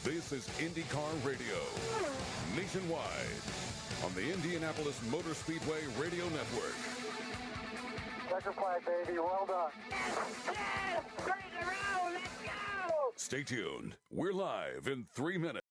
This is INDYCAR Radio, nationwide, on the Indianapolis Motor Speedway Radio Network. Checker flag, baby. Well done. Yes! Bring it around! Let's go! Stay tuned. We're live in 3 minutes.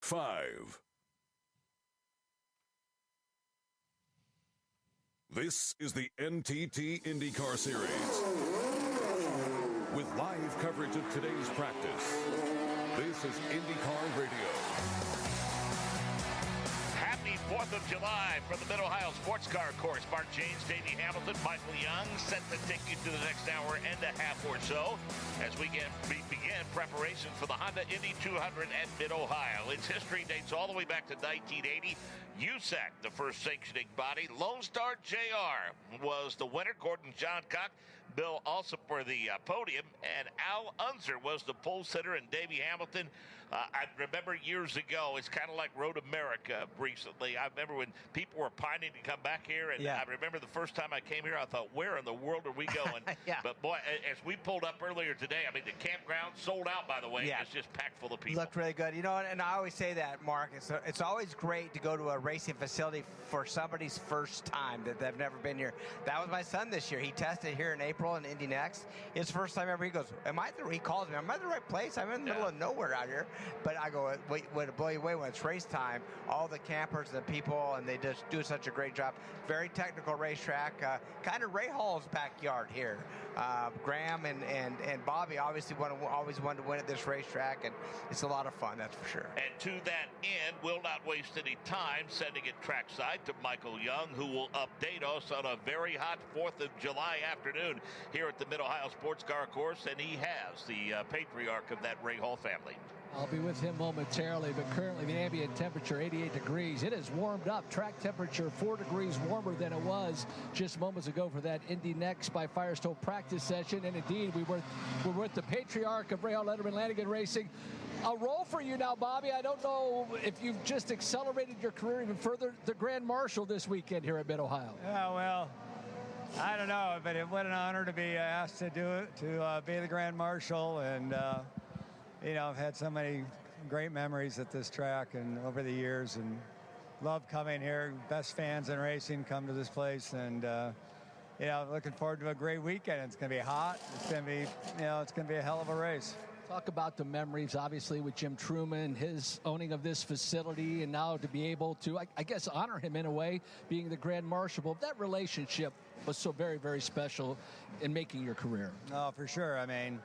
Five. This is the NTT IndyCar Series. With live coverage of today's practice, this is IndyCar Radio. Happy 4th of July from the Mid-Ohio Sports Car Course. Mark James, Davey Hamilton, Michael Young set to take you to the next hour and a half or so as we begin preparation for the Honda Indy 200 at Mid-Ohio. Its history dates all the way back to 1980. USAC, the first sanctioning body. Lone Star JR was the winner. Gordon Johncock, Bill Alsop for the podium, and Al Unser was the pole sitter, and Davey Hamilton. I remember years ago, it's kind of like Road America recently. I remember when people were pining to come back here, and I remember the first time I came here, I thought, where in the world are we going? But boy, as we pulled up earlier today, I mean, the campground sold out, by the way. It's just packed full of people. Looked really good. You know, and I always say that, Mark, it's always great to go to a racing facility for somebody's first time that they've never been here. That was my son this year. He tested here in April in Indy Next. His first time ever. He goes, he calls me, am I in the right place? I'm in the middle of nowhere out here. But I go, wait, would it blow you away when it's race time? All the campers and the people, and they just do such a great job. Very technical racetrack. Kind of Ray Hall's backyard here. Graham and Bobby obviously always wanted to win at this racetrack, and it's a lot of fun, that's for sure. And to that end, we'll not waste any time sending it trackside to Michael Young, who will update us on a very hot 4th of July afternoon. here at the Mid-Ohio Sports Car Course, and he has the patriarch of that Rahal family. I'll be with him momentarily, but currently the ambient temperature 88 degrees. It has warmed up. Track temperature 4 degrees warmer than it was just moments ago for that Indy Next by Firestone practice session. And indeed, we're with the patriarch of Rahal Letterman Lanigan Racing. A role for you now, Bobby. I don't know if you've just accelerated your career even further. The Grand Marshal this weekend here at Mid-Ohio. Yeah, well, I don't know, but what an honor to be asked to do it, to be the Grand Marshal. And, you know, I've had so many great memories at this track and over the years, and love coming here. Best fans in racing come to this place, and you know, looking forward to a great weekend. It's going to be hot. It's going to be, you know, it's going to be a hell of a race. Talk about the memories, obviously, with Jim Truman, his owning of this facility, and now to be able to, I guess, honor him in a way, being the Grand Marshal. That relationship was so very, very special in making your career. Oh, for sure. I mean,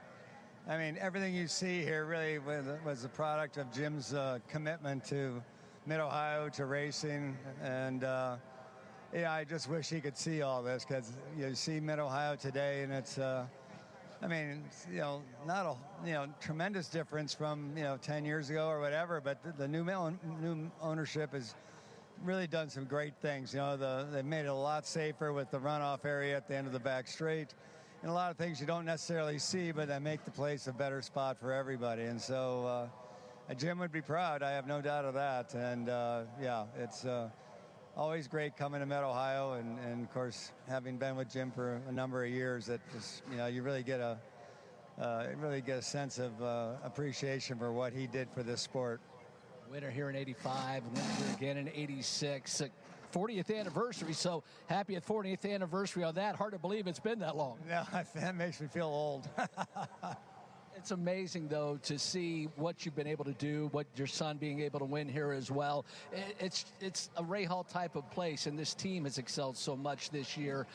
everything you see here really was a product of Jim's commitment to Mid-Ohio, to racing, and yeah, I just wish he could see all this, because you see Mid-Ohio today, and it's, I mean, you know, not a tremendous difference from 10 years ago or whatever, but the new ownership has really done some great things. You know, they've made it a lot safer with the runoff area at the end of the back straight. And a lot of things you don't necessarily see, but that make the place a better spot for everybody. And so Jim would be proud. I have no doubt of that. And yeah, it's always great coming to Mid-Ohio. And of course, having been with Jim for a number of years, that just, you really get a sense of appreciation for what he did for this sport. Winner here in 85, winner here again in 86. 40th anniversary, so happy 40th anniversary on that. Hard to believe it's been that long. No, that makes me feel old. It's amazing, though, to see what you've been able to do, what your son being able to win here as well. It's a Rahal type of place, and this team has excelled so much this year.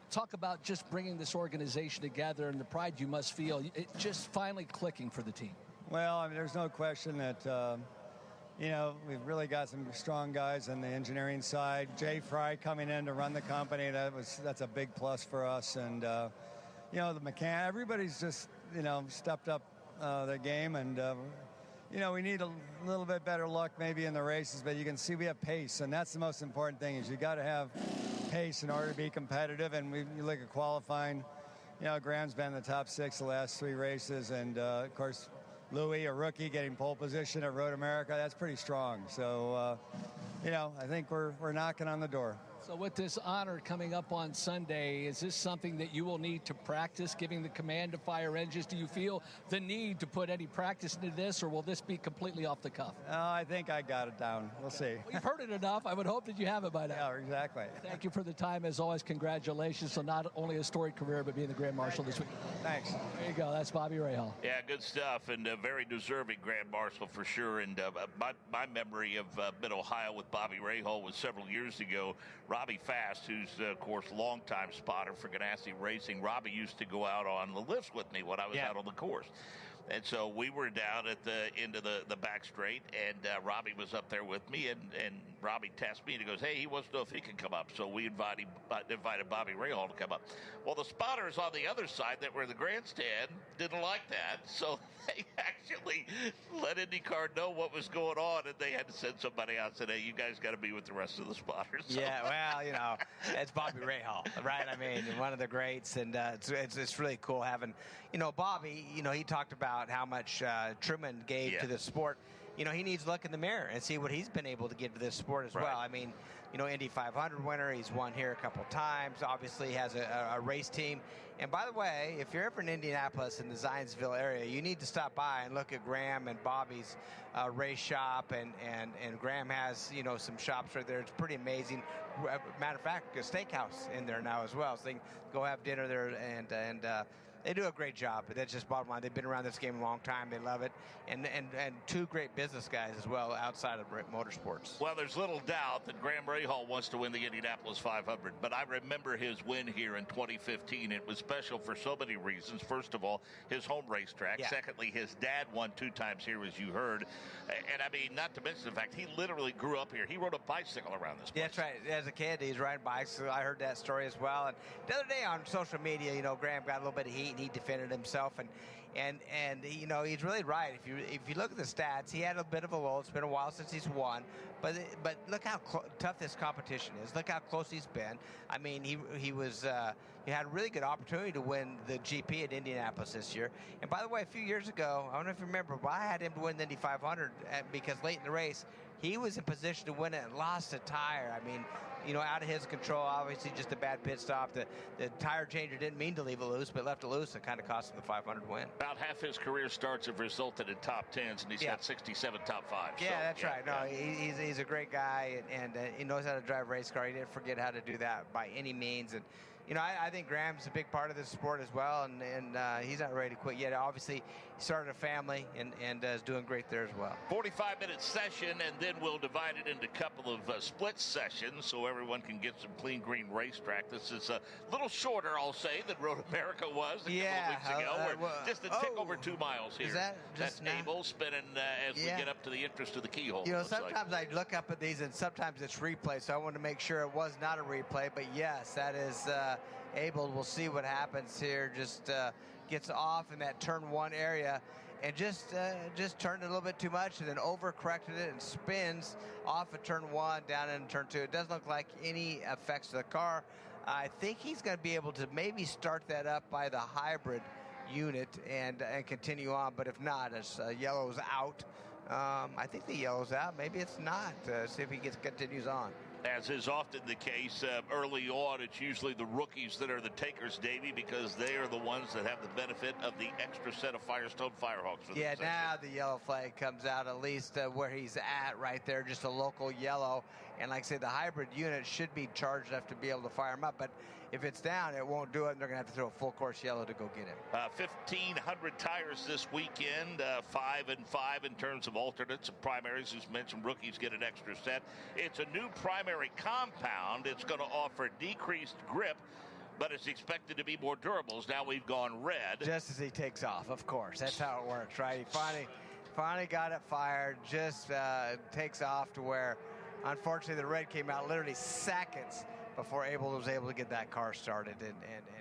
Talk about just bringing this organization together and the pride you must feel. It just finally clicking for the team. Well, I mean, there's no question that you know, we've really got some strong guys on the engineering side. Jay Fry coming in to run the company, that's a big plus for us. And you know, the mechanic, everybody's just, you know, stepped up their game, and you know, we need a little bit better luck maybe in the races, but you can see we have pace, and that's the most important thing, is you got to have pace in order to be competitive. And you look at qualifying, you know, Graham's been in the top 6 the last 3 races, and of course, Louis, a rookie, getting pole position at Road America, that's pretty strong. So, you know, I think we're knocking on the door. So with this honor coming up on Sunday, is this something that you will need to practice, giving the command to fire engines? Do you feel the need to put any practice into this, or will this be completely off the cuff? I think I got it down. We'll see. Well, you've heard it enough. I would hope that you have it by now. Yeah, exactly. Thank you for the time. As always, congratulations. So not only a storied career, but being the Grand Marshal this week. Thanks. There you go. That's Bobby Rahal. Yeah, good stuff, and a very deserving Grand Marshal for sure. And my memory of Mid-Ohio with Bobby Rahal was several years ago. Robbie Fast, who's, of course, longtime spotter for Ganassi Racing. Robbie used to go out on the lifts with me when I was out on the course. And so we were down at the end of the back straight, and Robbie was up there with me, and Robbie tasked me, and he goes, hey, he wants to know if he can come up. So we invited Bobby Rahal to come up. Well, the spotters on the other side that were in the grandstand didn't like that, so they actually let INDYCAR know what was going on, and they had to send somebody out and said, hey, you guys got to be with the rest of the spotters. So. Yeah, well, you know, it's Bobby Rahal, right? I mean, one of the greats, and it's really cool having, you know, Bobby, you know, he talked about how much Truman gave to the sport. You know, he needs to look in the mirror and see what he's been able to give to this sport as well. I mean, you know, Indy 500 winner, he's won here a couple times, obviously has a race team. And by the way, if you're ever in Indianapolis in the Zionsville area, you need to stop by and look at Graham and Bobby's race shop, and Graham has, you know, some shops right there. It's pretty amazing. Matter of fact, a steakhouse in there now as well, so they can go have dinner there and They do a great job, but that's just bottom line. They've been around this game a long time. They love it. And two great business guys as well outside of motorsports. Well, there's little doubt that Graham Rahal wants to win the Indianapolis 500, but I remember his win here in 2015. It was special for so many reasons. First of all, his home racetrack. Yeah. Secondly, his dad won 2 times here, as you heard. And I mean, not to mention the fact he literally grew up here. He rode a bicycle around this place. Yeah, that's right. As a kid, he's riding bikes. So I heard that story as well. And the other day on social media, you know, Graham got a little bit of heat and he defended himself. And you know, he's really right. If you look at the stats, he had a bit of a lull. It's been a while since he's won. But look how tough this competition is. Look how close he's been. I mean, he had a really good opportunity to win the GP at Indianapolis this year. And by the way, a few years ago, I don't know if you remember, but I had him to win the Indy 500 because late in the race, he was in position to win it and lost a tire. I mean, you know, out of his control, obviously just a bad pit stop. The tire changer didn't mean to leave it loose, but left it loose and kind of cost him the 500 win. About half his career starts have resulted in top 10s, and he's got 67 top 5s. Yeah, so, that's right. No, he's a great guy, and he knows how to drive a race car. He didn't forget how to do that by any means. And you know, I think Graham's a big part of this sport as well, and he's not ready to quit yet. Obviously, he started a family and is doing great there as well. 45-minute session, and then we'll divide it into a couple of split sessions so everyone can get some clean green racetrack. This is a little shorter, I'll say, than Road America was a couple of weeks ago. We're just a tick over 2 miles here. Is that just That's Abel spinning as we get up to the entrance to the keyhole. You know, sometimes I look up at these, and sometimes it's replay, so I want to make sure it was not a replay. But yes, that is Abel. We'll see what happens here. Just gets off in that turn 1 area and just turned it a little bit too much and then overcorrected it and spins off of turn 1 down into turn 2. It doesn't look like any effects to the car. I think he's going to be able to maybe start that up by the hybrid unit and continue on, but if not, as yellow's out. I think the yellow's out. Maybe it's not. See if he continues on. As is often the case, early on, it's usually the rookies that are the takers, Davey, because they are the ones that have the benefit of the extra set of Firestone Firehawks. For yeah, now the yellow flag comes out, at least where he's at right there, just a local yellow. And like I say, the hybrid unit should be charged enough to be able to fire him up. But if it's down, it won't do it, and they're going to have to throw a full course yellow to go get him. 1,500 tires this weekend, 5 and 5 in terms of alternates and primaries. As mentioned, rookies get an extra set. It's a new primary compound. It's going to offer decreased grip, but it's expected to be more durable. Now we've gone red. Just as he takes off, of course. That's how it works, right? He finally got it fired, just takes off to where, unfortunately, the red came out literally seconds before Abel was able to get that car started and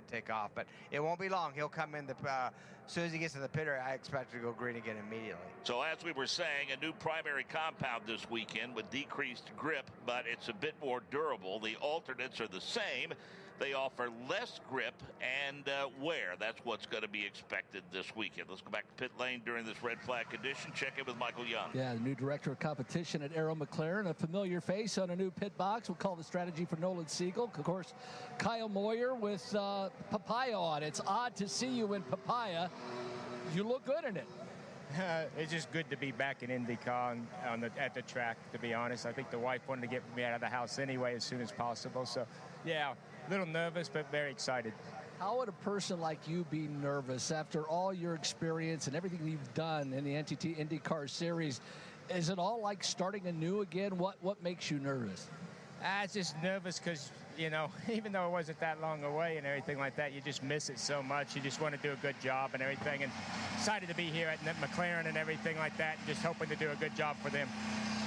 take off. But it won't be long. He'll come in as soon as he gets in the pit area. I expect to go green again immediately. So as we were saying, a new primary compound this weekend with decreased grip, but it's a bit more durable. The alternates are the same. They offer less grip and wear. That's what's going to be expected this weekend. Let's go back to pit lane during this red flag condition. Check in with Michael Young. Yeah, the new director of competition at Arrow McLaren, a familiar face on a new pit box. We'll call the strategy for Nolan Siegel. Of course, Kyle Moyer with Papaya on. It's odd to see you in Papaya. You look good in it. It's just good to be back in INDYCAR at the track, to be honest. I think the wife wanted to get me out of the house anyway as soon as possible. So, yeah, a little nervous, but very excited. How would a person like you be nervous after all your experience and everything you've done in the NTT INDYCAR series? Is it all like starting anew again? What makes you nervous? It's just nervous because, you know, even though it wasn't that long away and everything like that, you just miss it so much. You just want to do a good job and everything. And excited to be here at McLaren and everything like that, and just hoping to do a good job for them.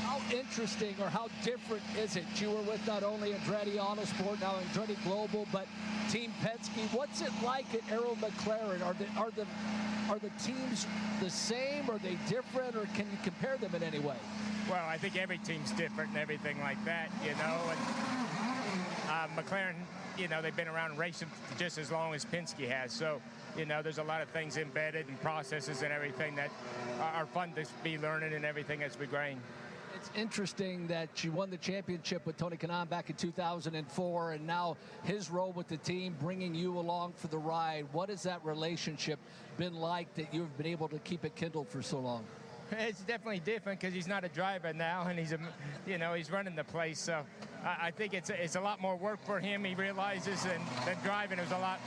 How interesting or how different is it? You were with not only Andretti Autosport, now Andretti Global, but Team Penske. What's it like at Arrow McLaren? Are the teams the same? Are they different, or can you compare them in any way? Well, I think every team's different and everything like that, you know. And McLaren, you know, they've been around racing just as long as Penske has. So, you know, there's a lot of things embedded and processes and everything that are fun to be learning and everything as we grind. It's interesting that you won the championship with Tony Kanaan back in 2004, and now his role with the team bringing you along for the ride. What has that relationship been like that you've been able to keep it kindled for so long? It's definitely different because he's not a driver now, and he's he's running the place. So I think it's a lot more work for him. He realizes, and than driving, it was a lot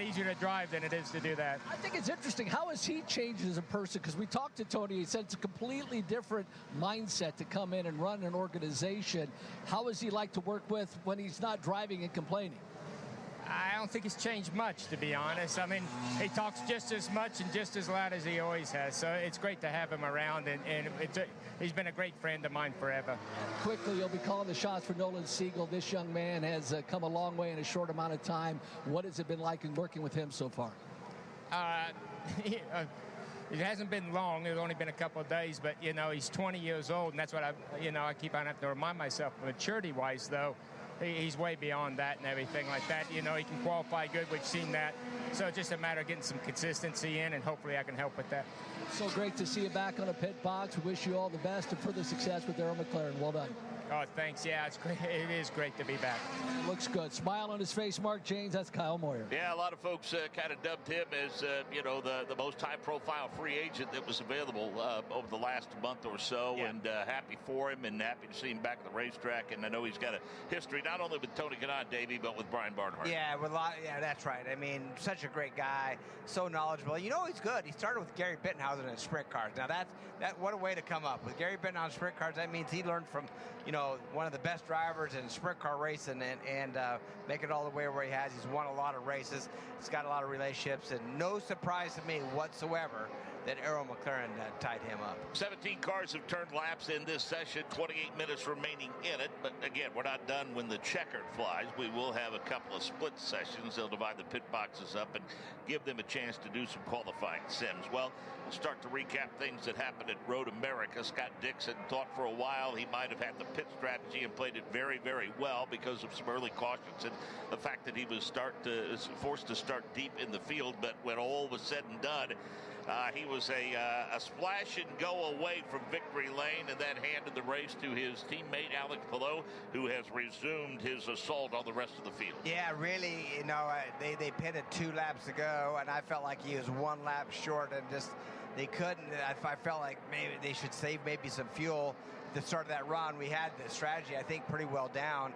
easier to drive than it is to do that. I think it's interesting. How has he changed as a person? Because we talked to Tony. He said it's a completely different mindset to come in and run an organization. How is he like to work with when he's not driving and complaining? I don't think he's changed much, to be honest. I mean, he talks just as much and just as loud as he always has. So it's great to have him around, and he's been a great friend of mine forever. Quickly, you'll be calling the shots for Nolan Siegel. This young man has come a long way in a short amount of time. What has it been like in working with him so far? It hasn't been long. It's only been a couple of days, but, he's 20 years old, and that's what I keep on having to remind myself. Maturity-wise, though, he's way beyond that and everything like that. He can qualify good. We've seen that. So it's just a matter of getting some consistency in, and hopefully I can help with that. So great to see you back on a pit box. We wish you all the best and further success with Darryl McLaren. Well done. Oh, thanks. Yeah, it's great. It is great to be back. Looks good. Smile on his face, Mark James. That's Kyle Moyer. Yeah, a lot of folks kind of dubbed him as, the most high-profile free agent that was available over the last month or so. Yeah. And happy for him and happy to see him back at the racetrack. And I know he's got a history not only with Tony Kanaan, Davey, but with Brian Barnhart. Yeah, that's right. I mean, such a great guy, so knowledgeable. He's good. He started with Gary Bittenhausen in sprint cars. Now, what a way to come up. With Gary Bittenhausen in sprint cars, that means he learned from, one of the best drivers in sprint car racing and make it all the way where he has. He's won a lot of races. He's got a lot of relationships, and no surprise to me whatsoever that Darryl McLaren tied him up. 17 cars have turned laps in this session, 28 minutes remaining in it. But again, we're not done when the checkered flies. We will have a couple of split sessions. They'll divide the pit boxes up and give them a chance to do some qualifying sims. Well, we'll start to recap things that happened at Road America. Scott Dixon thought for a while he might have had the pit strategy and played it very, very well because of some early cautions and the fact that he was forced to start deep in the field. But when all was said and done, he was a splash and go away from victory lane, and then handed the race to his teammate Alex Palou, who has resumed his assault on the rest of the field. Yeah, really, they pitted 2 laps ago, and I felt like he was 1 lap short, and just they couldn't. I felt like maybe they should save maybe some fuel at the start of that run. We had the strategy, I think, pretty well down.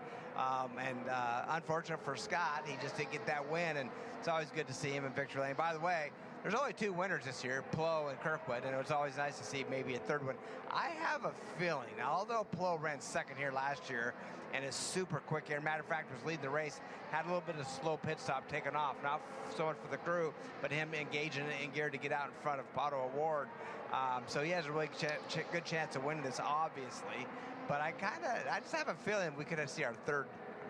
Unfortunate for Scott, he just didn't get that win, and it's always good to see him in victory lane. By the way, there's only 2 winners this year, Palou and Kirkwood, and it was always nice to see maybe a 3rd one. I have a feeling, although Palou ran 2nd here last year and is super quick here, matter of fact, was leading the race, had a little bit of slow pit stop taken off, not so much for the crew, but him engaging in gear to get out in front of Pato O'Ward. So he has a really good chance of winning this, obviously. But I just have a feeling we could see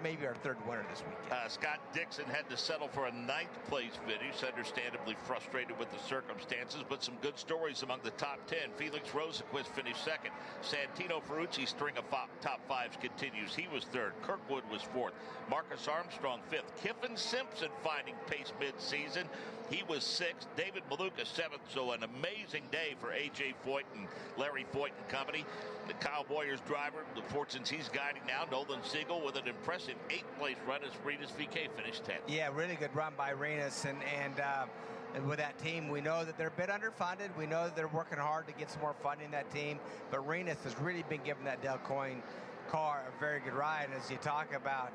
maybe our 3rd winner this weekend. Scott Dixon had to settle for a 9th place finish, understandably frustrated with the circumstances, but some good stories among the top 10. Felix Rosenquist finished 2nd. Santino Ferrucci's string of top 5s continues. He was 3rd. Kirkwood was 4th. Marcus Armstrong 5th. Kiffin Simpson finding pace mid-season. He was 6th. David Maluka 7th. So an amazing day for A.J. Foyt and Larry Foyt and company. The Kyle Boyer's driver, the fortunes he's guiding now, Nolan Siegel, with an impressive 8th place run as Renus VK finished 10th. Yeah, really good run by Renus. And with that team, we know that they're a bit underfunded. We know that they're working hard to get some more funding in that team. But Renus has really been giving that Del Coyne car a very good ride. As you talk about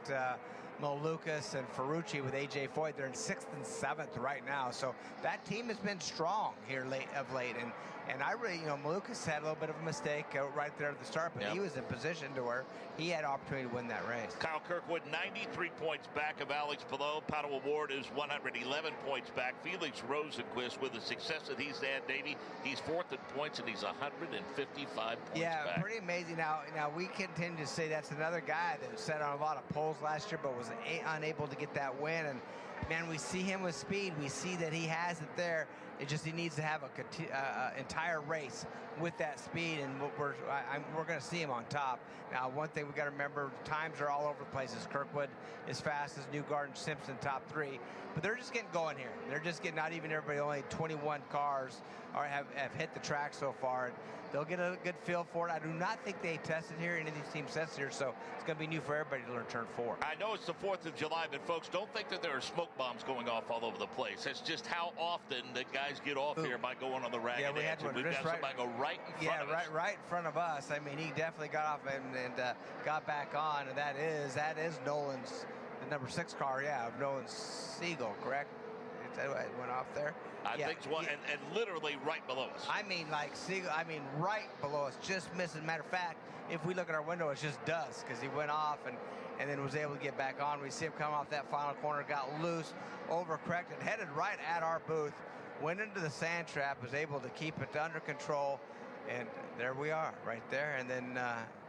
Mo Lucas and Ferrucci with A.J. Foyt, they're in 6th and 7th right now. So that team has been strong here of late. And I really, Malukas had a little bit of a mistake right there at the start, but he was in position to where he had opportunity to win that race. Kyle Kirkwood, 93 points back of Alex Palou. Pato O'Ward is 111 points back. Felix Rosenquist, with the success that he's had, Davey, he's 4th in points, and he's 155 points back. Yeah, pretty amazing. Now we continue to say that's another guy that sat on a lot of poles last year, but was unable to get that win. And man, we see him with speed. We see that he has it there. It just he needs to have a entire race with that speed, and we're going to see him on top. Now, one thing we got to remember: times are all over the place. Kirkwood is fast as Newgarden, Simpson top 3, but they're just getting going here. They're just getting not even everybody. Only 21 cars have hit the track so far. And they'll get a good feel for it. I do not think they tested here. Any of these teams tested here, so it's going to be new for everybody to learn turn 4. I know it's the 4th of July, but folks, don't think that there are smoke smoke bombs going off all over the place. That's just how often the guys get off here by going on the ragged edge. We had one. We've got somebody go right in front of us. Right in front of us. I mean, he definitely got off and got back on, and that is Nolan's, the number 6 car, of Nolan's Siegel, correct? It went off there. I think so, and literally right below us. I mean, like Siegel, right below us, just missing. Matter of fact, if we look at our window, it's just dust because he went off and then was able to get back on. We see him come off that final corner, got loose, overcorrected, headed right at our booth, went into the sand trap, was able to keep it under control, and there we are, right there, and then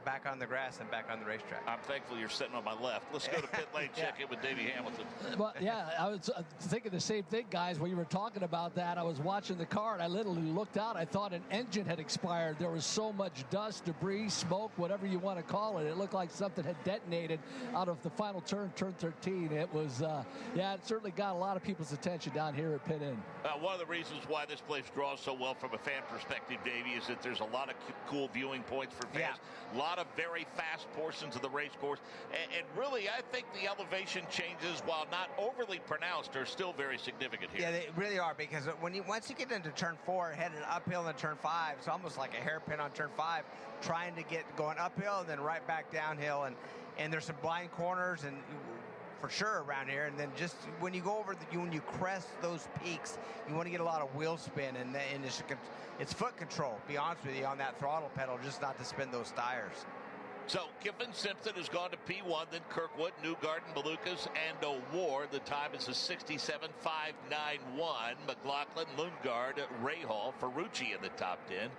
back on the grass and back on the racetrack. I'm thankful you're sitting on my left. Let's go to pit lane, check in with Davey Hamilton. Well, I was thinking the same thing, guys. When you were talking about that, I was watching the car, and I literally looked out. I thought an engine had expired. There was so much dust, debris, smoke, whatever you want to call it. It looked like something had detonated out of the final turn 13. It was, it certainly got a lot of people's attention down here at Pit Inn. One of the reasons why this place draws so well from a fan perspective, Davey, is that there's a lot of cool viewing points for fans. A lot of very fast portions of the race course. And really, I think the elevation changes, while not overly pronounced, are still very significant here. Yeah, they really are, because once you get into turn 4, headed uphill in turn 5, it's almost like a hairpin on turn 5, trying to get going uphill and then right back downhill. And there's some blind corners and for sure around here, and then just when you go over when you crest those peaks, you want to get a lot of wheel spin, and it's foot control, be honest with you, on that throttle pedal, just not to spin those tires. So Kiffin Simpson has gone to P1, then Kirkwood, Newgarden, Malukas, and O'Ward. The time is a 67.591. McLaughlin, Lundgaard, Rahal, Ferrucci in the top 10.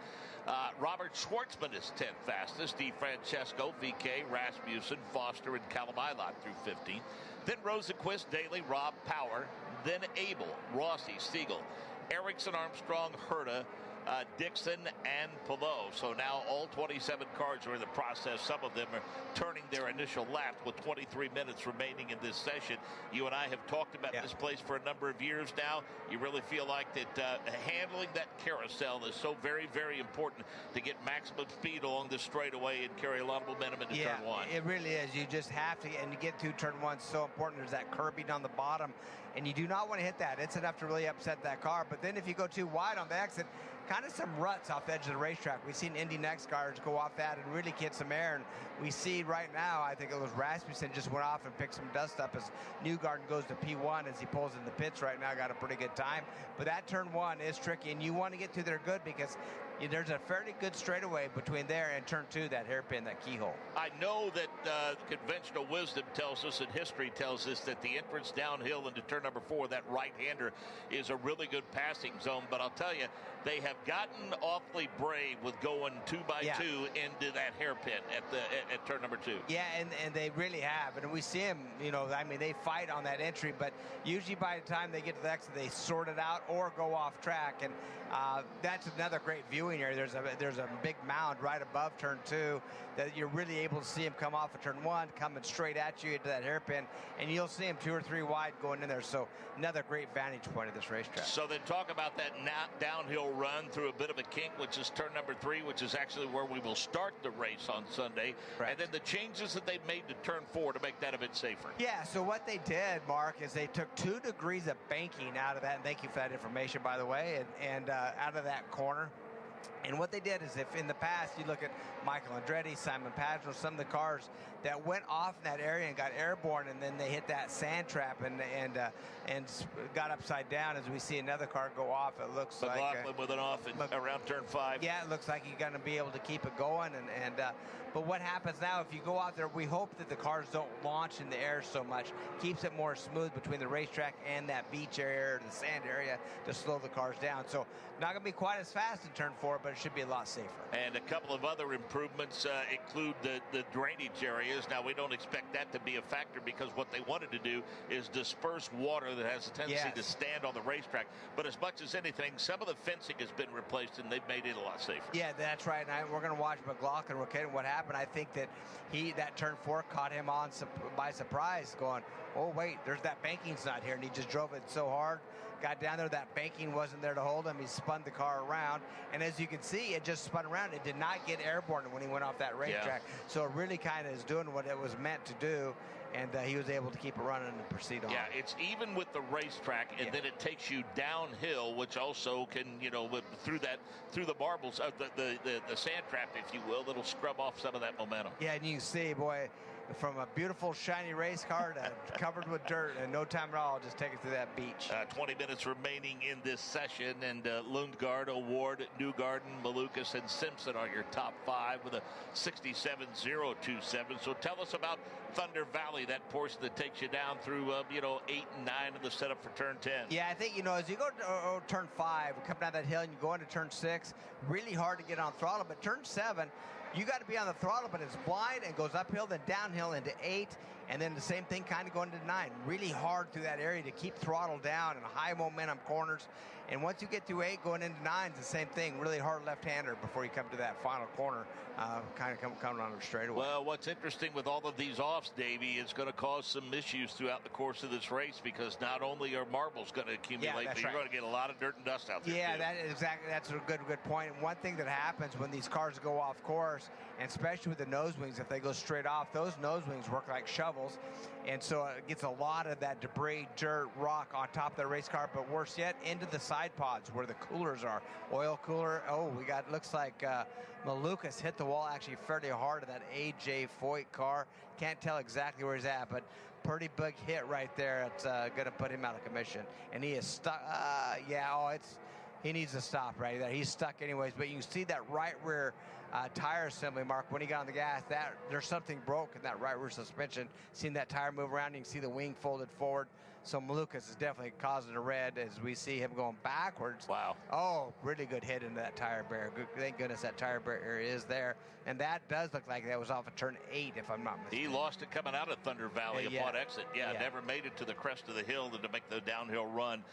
Robert Schwartzman is 10th fastest. DeFrancesco, VK, Rasmussen, Foster, and Kalamilot through 15. Then Rosenquist, Daly, Robb, Power. Then Abel, Rossi, Siegel, Erickson, Armstrong, Herta, Dixon, and Pillow. So now all 27 cars are in the process. Some of them are turning their initial lap with 23 minutes remaining in this session. You and I have talked about this place for a number of years now. You really feel like that handling that carousel is so very, very important to get maximum speed along the straightaway and carry a lot of momentum into turn 1. It really is. You just have to, and you get through turn 1 is so important. There's that curbing on the bottom, and you do not want to hit that. It's enough to really upset that car. But then if you go too wide on the exit, kind of some ruts off the edge of the racetrack. We've seen Indy Next cars go off that and really get some air. And we see right now, I think it was Rasmussen just went off and picked some dust up as Newgarden goes to P1 as he pulls in the pits right now. Got a pretty good time. But that turn 1 is tricky, and you want to get through there good because there's a fairly good straightaway between there and turn 2, that hairpin, that keyhole. I know that conventional wisdom tells us and history tells us that the entrance downhill into turn number 4, that right-hander, is a really good passing zone. But I'll tell you, they have gotten awfully brave with going 2x2 into that hairpin at turn number 2. Yeah, and they really have. And we see them, they fight on that entry, but usually by the time they get to the exit, they sort it out or go off track. And that's another great viewing area. There's a big mound right above turn 2 that you're really able to see him come off of turn 1, coming straight at you into that hairpin, and you'll see him 2 or 3 wide going in there. So another great vantage point of this racetrack. So then talk about that downhill run through a bit of a kink, which is turn number 3, which is actually where we will start the race on Sunday. Right. And then the changes that they've made to turn 4 to make that a bit safer. Yeah, so what they did, Mark, is they took 2 degrees of banking out of that, and thank you for that information, by the way, and out of that corner. And what they did is, if in the past you look at Michael Andretti, Simon Pagenaud, some of the cars that went off in that area and got airborne, and then they hit that sand trap and got upside down, as we see another car go off. It looks like McLaughlin with an off around turn 5. Yeah, it looks like you're going to be able to keep it going. But what happens now, if you go out there, we hope that the cars don't launch in the air so much. Keeps it more smooth between the racetrack and that beach area or the sand area to slow the cars down. So not going to be quite as fast in turn 4, but it should be a lot safer. And a couple of other improvements include the drainage areas. Now, we don't expect that to be a factor, because what they wanted to do is disperse water that has a tendency to stand on the racetrack. But as much as anything, some of the fencing has been replaced, and they've made it a lot safer. Yeah, that's right. And we're going to watch McLaughlin. What happened? I think that that turn 4 caught him by surprise, going, oh, wait, that banking's not here. And he just drove it so hard. Got down there, that banking wasn't there to hold him. He spun the car around, and as you can see, it just spun around. It did not get airborne when he went off that racetrack. So it really kind of is doing what it was meant to do. and he was able to keep it running and proceed on. Yeah, it's even with the racetrack, and then it takes you downhill, which also can, through the marbles, the sand trap, if you will, that'll scrub off some of that momentum. Yeah, and you can see, boy, from a beautiful shiny race car to covered with dirt in no time at all, just take it through that beach. 20 minutes remaining in this session, and Lundgaard, Award, Newgarden, Malukas, and Simpson are your top 5 with a 67.027. So tell us about Thunder Valley, that portion that takes you down through 8 and 9 of the setup for turn 10. Yeah, I think, as you go to turn 5, come down that hill and you go into turn 6, really hard to get on throttle, but turn 7, you got to be on the throttle, but it's blind and goes uphill, then downhill into 8, and then the same thing kind of going to 9. Really hard through that area to keep throttle down in high momentum corners. And once you get through 8, going into 9 is the same thing. Really hard left-hander before you come to that final corner, kind of coming on the straightaway. Well, what's interesting with all of these offs, Davey, it's going to cause some issues throughout the course of this race, because not only are marbles going to accumulate, but you're going to get a lot of dirt and dust out there. Yeah, that's a good point. And one thing that happens when these cars go off course, and especially with the nose wings, if they go straight off, those nose wings work like shovels, and so it gets a lot of that debris, dirt, rock on top of the race car, but worse yet, into the side pods where the coolers are. Oil cooler. Oh, looks like Malukas hit the wall actually fairly hard of that AJ Foyt car. Can't tell exactly where he's at, but pretty big hit right there. It's going to put him out of commission, and he is stuck. He needs to stop right there. He's stuck anyways, but you can see that right rear tire assembly, Mark, when he got on the gas, there's something broke in that right rear suspension. Seen that tire move around, you can see the wing folded forward. So Malukas is definitely causing a red as we see him going backwards. Wow. Oh, really good hit into that tire barrier. Thank goodness that tire barrier is there. And that does look like that was off of turn 8, if I'm not mistaken. He lost it coming out of Thunder Valley upon exit. Yeah, never made it to the crest of the hill to make the downhill run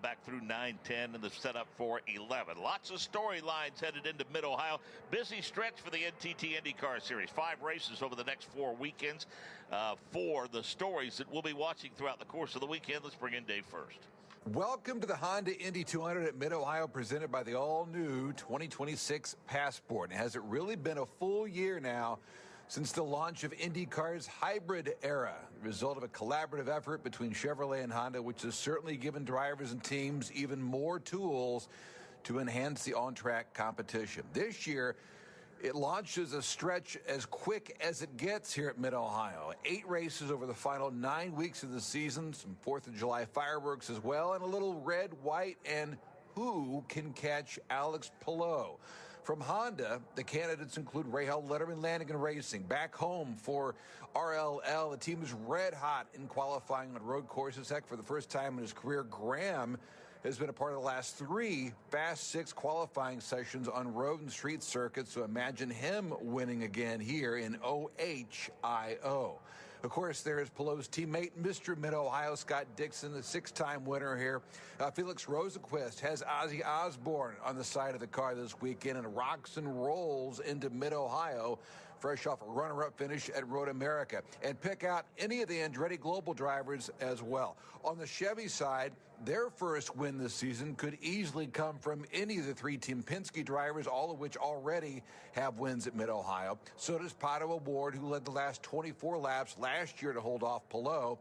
back through 9, 10, and the setup for 11. Lots of storylines headed into Mid-Ohio. Busy stretch for the NTT IndyCar Series. 5 races over the next 4 weekends. For the stories that we'll be watching throughout the course of the weekend, let's bring in Dave first. Welcome to the Honda Indy 200 at Mid-Ohio, presented by the all-new 2026 Passport. And has it really been a full year now since the launch of IndyCar's hybrid era, the result of a collaborative effort between Chevrolet and Honda, which has certainly given drivers and teams even more tools to enhance the on-track competition. This year, it launches a stretch as quick as it gets here at Mid-Ohio. 8 races over the final 9 weeks of the season, some 4th of July fireworks as well, and a little red, white, and who can catch Alex Palou. From Honda, the candidates include Rahal Letterman Lanigan Racing. Back home for RLL, the team is red hot in qualifying on road courses. Heck, for the first time in his career, Graham has been a part of the last 3 Fast 6 qualifying sessions on road and street circuits, so imagine him winning again here in OHIO. Of course, there is Palou's teammate, Mr. Mid-Ohio, Scott Dixon, the 6-time winner here. Felix Rosenqvist has Ozzy Osbourne on the side of the car this weekend and rocks and rolls into Mid-Ohio, fresh off a runner-up finish at Road America. And pick out any of the Andretti Global drivers as well. On the Chevy side, their first win this season could easily come from any of the 3 Team Penske drivers, all of which already have wins at Mid-Ohio. So does Pato O'Ward, who led the last 24 laps last year to hold off Palou.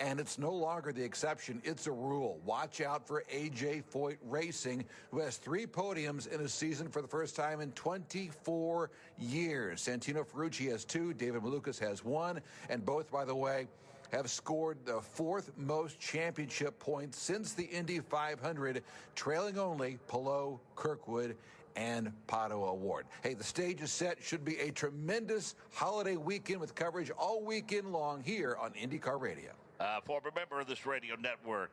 And it's no longer the exception, it's a rule. Watch out for AJ Foyt Racing, who has 3 podiums in a season for the first time in 24 years. Santino Ferrucci has 2, David Malukas has 1, and both, by the way, have scored the 4th most championship points since the Indy 500, trailing only Palou, Kirkwood, and Pato O'Ward. Hey, the stage is set. Should be a tremendous holiday weekend with coverage all weekend long here on IndyCar Radio. Former member of this radio network,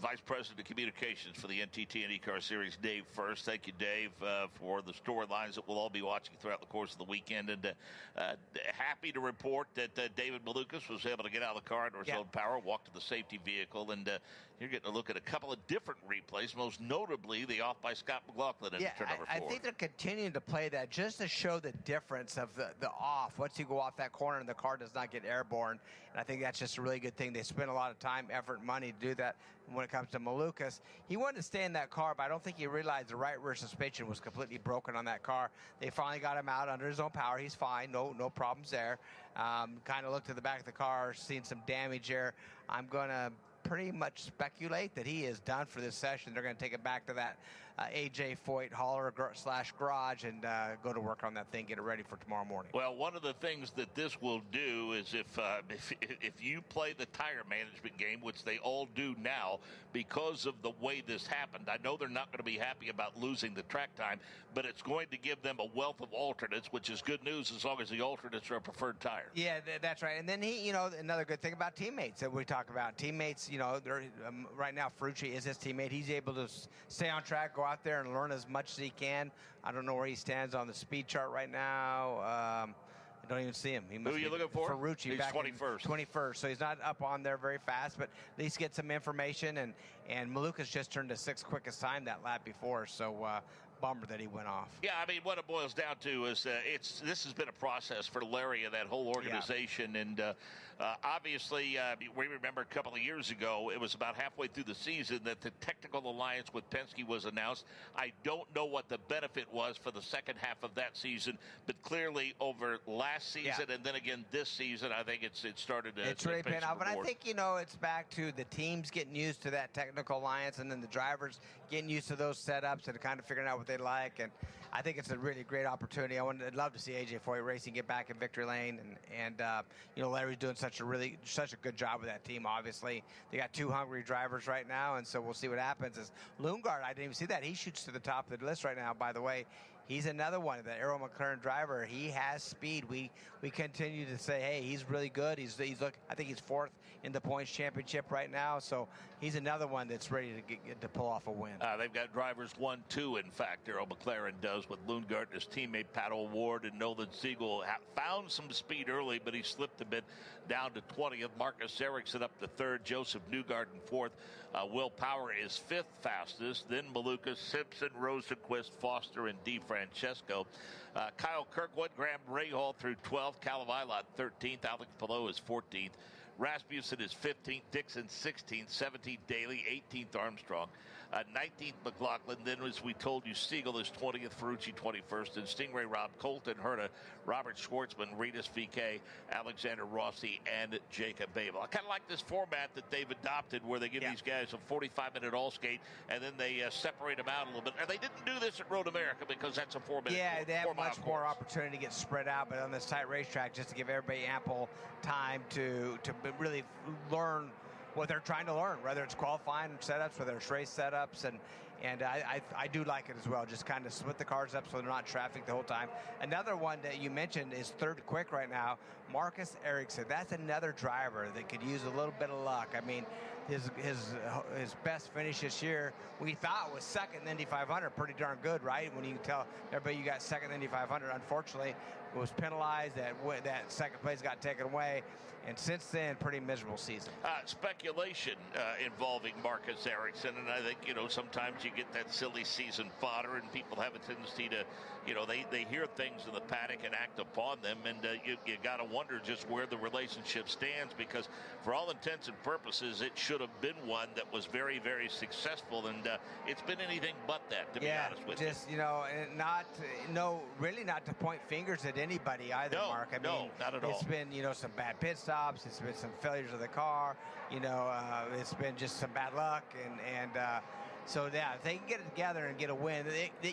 Vice President of Communications for the NTT IndyCar Series, Dave First. Thank you, Dave, for the storylines that we'll all be watching throughout the course of the weekend. And happy to report that David Malukas was able to get out of the car under his own power, walk to the safety vehicle, and you're getting to look at a couple of different replays, most notably the off by Scott McLaughlin in turn number 4. I think they're continuing to play that just to show the difference of the off. Once you go off that corner and the car does not get airborne, and I think that's just a really good thing. They spend a lot of time, effort, and money to do that. When it comes to Malukas, he wanted to stay in that car, but I don't think he realized the right rear suspension was completely broken on that car. They finally got him out under his own power. He's fine, no problems there. Kind of looked at the back of the car, seen some damage there. I'm going to pretty much speculate that he is done for this session. They're going to take it back to that AJ Foyt hauler / garage and go to work on that thing, get it ready for tomorrow morning. Well, one of the things that this will do is if you play the tire management game, which they all do now because of the way this happened, I know they're not going to be happy about losing the track time, but it's going to give them a wealth of alternates, which is good news as long as the alternates are a preferred tire. Yeah, that's right. And then he, another good thing about teammates that we talk about. Teammates, they're, right now Ferrucci is his teammate. He's able to stay on track, go out there and learn as much as he can. I don't know where he stands on the speed chart right now. I don't even see him. Who are you looking for? Ferrucci. He's back 21st. 21st, so he's not up on there very fast, but at least get some information. And Malukas just turned the 6th quickest time that lap before, so bummer that he went off. Yeah, I mean, what it boils down to is this has been a process for Larry and that whole organization, yeah. And obviously, we remember a couple of years ago, it was about halfway through the season that the technical alliance with Penske was announced. I don't know what the benefit was for the second half of that season, but clearly over last season and then again this season, I think it started to it's really paying off. And I think, it's back to the teams getting used to that technical alliance and then the drivers getting used to those setups and kind of figuring out what they like. And I think it's a really great opportunity. I'd love to see AJ Foyt Racing get back in victory lane, and Larry's doing such a good job with that team. Obviously, they got 2 hungry drivers right now, and so we'll see what happens. As Lundgaard, I didn't even see that. He shoots to the top of the list right now. By the way, he's another one, the Arrow McLaren driver. He has speed. We continue to say, hey, he's really good. I think he's 4th in the points championship right now. So he's another one that's ready to pull off a win. They've got drivers 1, 2, in fact, Arrow McLaren does, with Lundgaard and his teammate Pat O'Ward, and Nolan Siegel found some speed early, but he slipped a bit down to 20th. Marcus Ericsson up to 3rd. Joseph Newgarden 4th. Will Power is 5th fastest. Then Malukas, Simpson, Rosenquist, Foster, and DeFrancesco. Kyle Kirkwood, Graham Rahal through 12th. Callum Ilott 13th. Alex Palou is 14th. Rasmussen is 15th. Dixon 16th. 17th Daly. 18th Armstrong. 19th McLaughlin. Then, as we told you, Siegel is 20th. Ferrucci 21st. And Stingray Robb, Colton Herta, Robert Schwartzman, Ritas VK, Alexander Rossi, and Jacob Babel. I kind of like this format that they've adopted, where they give these guys a 45-minute all-skate, and then they separate them out a little bit. And they didn't do this at Road America because that's a 4-minute. Yeah, they have much more course. opportunity to get spread out, but on this tight racetrack, just to give everybody ample time to really learn what they're trying to learn, whether it's qualifying setups, whether it's race setups, and I do like it as well. Just kind of split the cars up so they're not in traffic the whole time. Another one that you mentioned is 3rd quick right now, Marcus Ericsson. That's another driver that could use a little bit of luck. I mean, his best finish this year, we thought was 2nd in the Indy 500. Pretty darn good, right? When you tell everybody you got 2nd in the Indy 500, unfortunately, it was penalized. That 2nd place got taken away. And since then, pretty miserable season. Speculation involving Marcus Ericsson, and I think, sometimes you get that silly season fodder, and people have a tendency to, they hear things in the paddock and act upon them, and you got to wonder just where the relationship stands, because for all intents and purposes, it should have been one that was very, very successful, and it's been anything but that, to be honest with you. Just, really not to point fingers at anybody either, Mark. I mean, not at all. It's been, some bad pit stops. It's been some failures of the car. It's been just some bad luck. So, if they can get it together and get a win,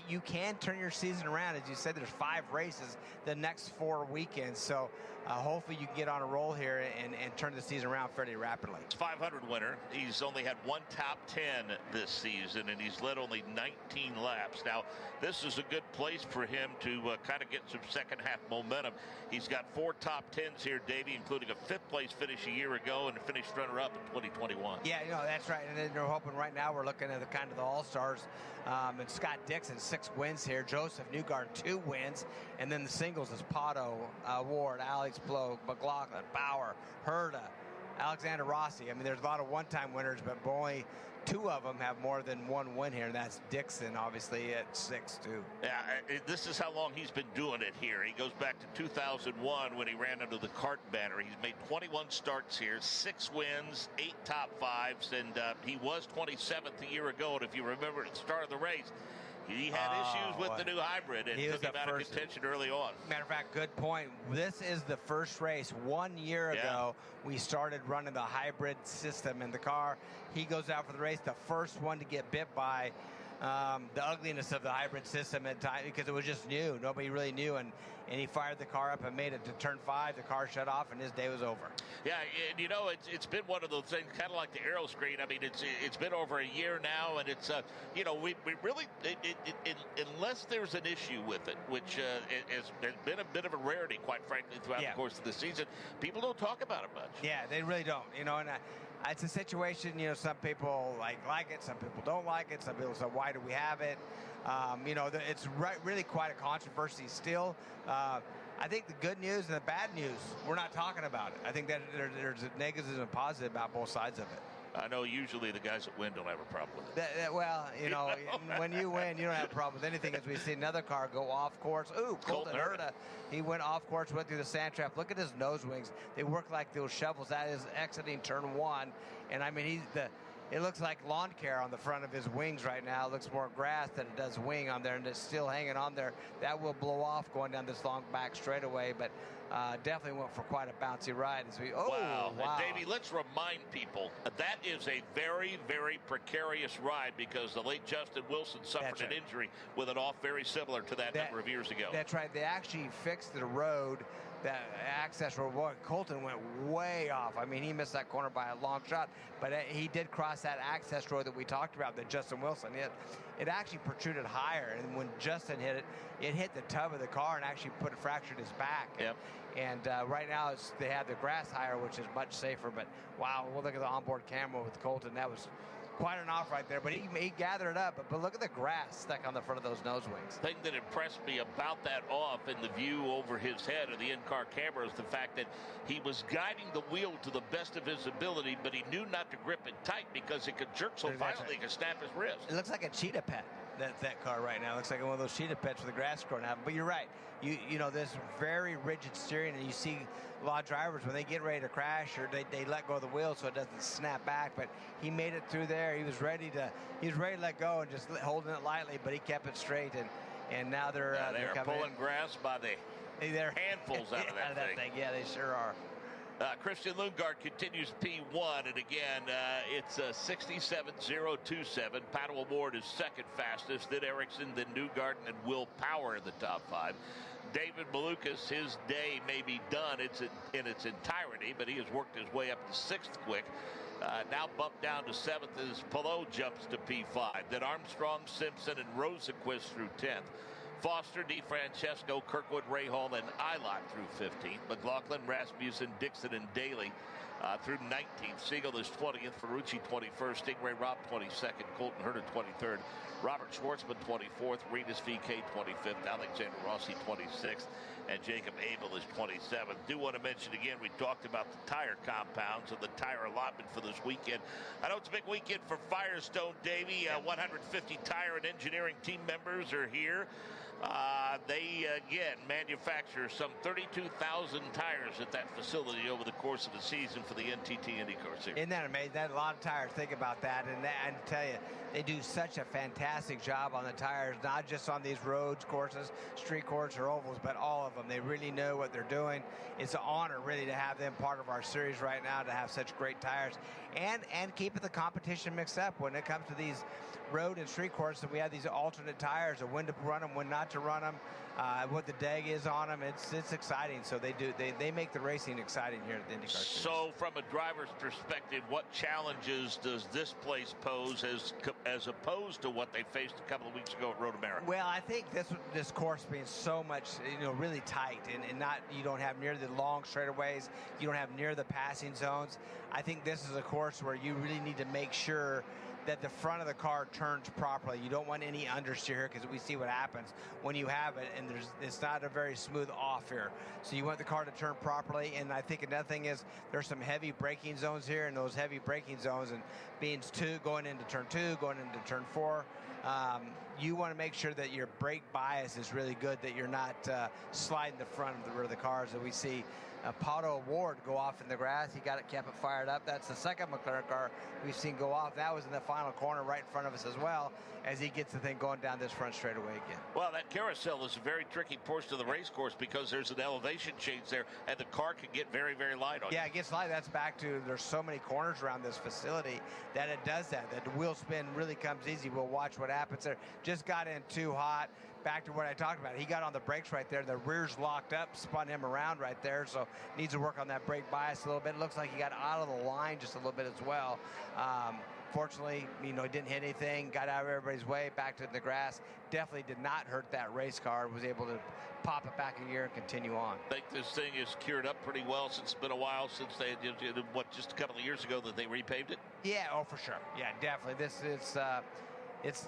you can turn your season around. As you said, there's 5 races the next 4 weekends. So, hopefully you can get on a roll here and turn the season around fairly rapidly. 500 winner. He's only had 1 top 10 this season, and he's led only 19 laps. Now, this is a good place for him to kind of get some second-half momentum. He's got 4 top 10s here, Davey, including a 5th-place finish a year ago and a finished runner-up in 2021. Yeah, that's right. And then they're hoping right now we're looking at the kind of the all-stars. And Scott Dixon, 6 wins here. Joseph Newgarden, 2 wins. And then the singles is Pato, Ward, Alex Blow, McLaughlin, Bauer, Herta, Alexander Rossi. I mean, there's a lot of one-time winners, but only 2 of them have more than 1 win here, and that's Dixon, obviously, at 6, too. Yeah, this is how long he's been doing it here. He goes back to 2001 when he ran under the kart banner. He's made 21 starts here, 6 wins, 8 top 5s, and he was 27th a year ago. And if you remember at the start of the race, he had issues with the new hybrid and took him out of contention early on. Matter of fact, good point. This is the first race 1 year ago. We started running the hybrid system in the car. He goes out for the race, the first one to get bit by the ugliness of the hybrid system at time, because it was just new. Nobody really knew, and he fired the car up and made it to turn 5. The car shut off, and his day was over. Yeah, and you know, it's been one of those things, kind of like the aero screen. I mean, it's been over a year now, and it's you know, we really unless there's an issue with it, which has been a bit of a rarity, quite frankly, throughout the course of the season. People don't talk about it much. Yeah, they really don't. You know, and it's a situation, you know, some people like it, some people don't like it, some people say, why do we have it? You know, it's really quite a controversy still. I think the good news and the bad news, we're not talking about it. I think that there's a negative and positive about both sides of it. I know usually the guys that win don't have a problem with it. Well, you know, when you win, you don't have a problem with anything. As we see another car go off course. Ooh, Colton Herta. He went off course, went through the sand trap. Look at his nose wings. They work like those shovels. That is exiting turn 1. And I mean, it looks like lawn care on the front of his wings right now. It looks more grass than it does wing on there, and it's still hanging on there. That will blow off going down this long back straightaway, but definitely went for quite a bouncy ride. Wow. And Davey, let's remind people that is a very, very precarious ride, because the late Justin Wilson suffered an injury with an off very similar to that number of years ago. That's right. They actually fixed the road, that access road. Boy, Colton went way off. I mean, he missed that corner by a long shot, but he did cross that access road that we talked about that Justin Wilson hit. It actually protruded higher, and when Justin hit it, it hit the tub of the car and actually fractured his back. Yep. And right now they have the grass higher, which is much safer. But wow, we'll look at the onboard camera with Colton. That was quite an off right there, but he gathered it up. But look at the grass stuck on the front of those nose wings. The thing that impressed me about that off and the view over his head of the in-car camera is the fact that he was guiding the wheel to the best of his ability, but he knew not to grip it tight because it could jerk so violently it could snap his wrist. It looks like a cheetah pet. That car right now looks like one of those cheetah pets with the grass growing out. But you're right. You know, this very rigid steering, and you see a lot of drivers when they get ready to crash, or they let go of the wheel so it doesn't snap back. But he made it through there. He was ready to let go and just holding it lightly, but he kept it straight. And now they're pulling grass by their handfuls out of that thing. Yeah, they sure are. Christian Lundgaard continues P1, and again, it's 67.027. Pato Award is second fastest, then Ericsson, then Newgarden, and Will Power in the top 5. David Malukas, his day may be done in its entirety, but he has worked his way up to 6th quick. Now bumped down to 7th as Palou jumps to P5. Then Armstrong, Simpson, and Rosenquist through 10th. Foster, DeFrancesco, Kirkwood, Rahal, and Eilot through 15th. McLaughlin, Rasmussen, Dixon, and Daly through 19th. Siegel is 20th. Ferrucci 21st. Stingray Robb 22nd. Colton Herta 23rd. Robert Schwartzman 24th. Rinus VK 25th. Alexander Rossi 26th. And Jacob Abel is 27th. Do want to mention again, we talked about the tire compounds and the tire allotment for this weekend. I know it's a big weekend for Firestone, Davey. 150 tire and engineering team members are here. They, again, manufacture some 32,000 tires at that facility over the course of the season for the NTT IndyCar Series. Isn't that amazing? That's a lot of tires. Think about that. And I tell you, they do such a fantastic job on the tires, not just on these roads, courses, street courses, or ovals, but all of them. They really know what they're doing. It's an honor, really, to have them part of our series right now, to have such great tires, and keeping the competition mixed up when it comes to these road and street courses. We have these alternate tires of when to run them, when not to run them, what the DEG is on them. It's exciting. So they make the racing exciting here at the IndyCar Series. So from a driver's perspective, what challenges does this place pose as opposed to what they faced a couple of weeks ago at Road America? Well, I think this course being so much, really tight, and not, you don't have near the long straightaways, you don't have near the passing zones. I think this is a course where you really need to make sure that the front of the car turns properly. You don't want any understeer here, because we see what happens when you have it, and it's not a very smooth off here. So you want the car to turn properly. And I think another thing is there's some heavy braking zones here, and those heavy braking zones, and being going into turn 2, going into turn 4, you want to make sure that your brake bias is really good, that you're not sliding the front of the rear of the cars. That we see Pato Ward go off in the grass. He kept it fired up. That's the second McLaren car we've seen go off. That was in the final corner right in front of us as well, as he gets the thing going down this front straightaway again. Well, that carousel is a very tricky portion of the race course, because there's an elevation change there, and the car can get very, very light on you. Yeah, it gets light. That's back to, there's so many corners around this facility that it does that. That the wheel spin really comes easy. We'll watch what happens there. Just got in too hot. Back to what I talked about. He got on the brakes right there. The rear's locked up, spun him around right there. So needs to work on that brake bias a little bit. It looks like he got out of the line just a little bit as well. Fortunately, he didn't hit anything, got out of everybody's way, back to the grass. Definitely did not hurt that race car. Was able to pop it back a gear and continue on. I think this thing is cured up pretty well, since it's been a while since they did, just a couple of years ago that they repaved it? Yeah, oh, for sure. Yeah, definitely. This is... It's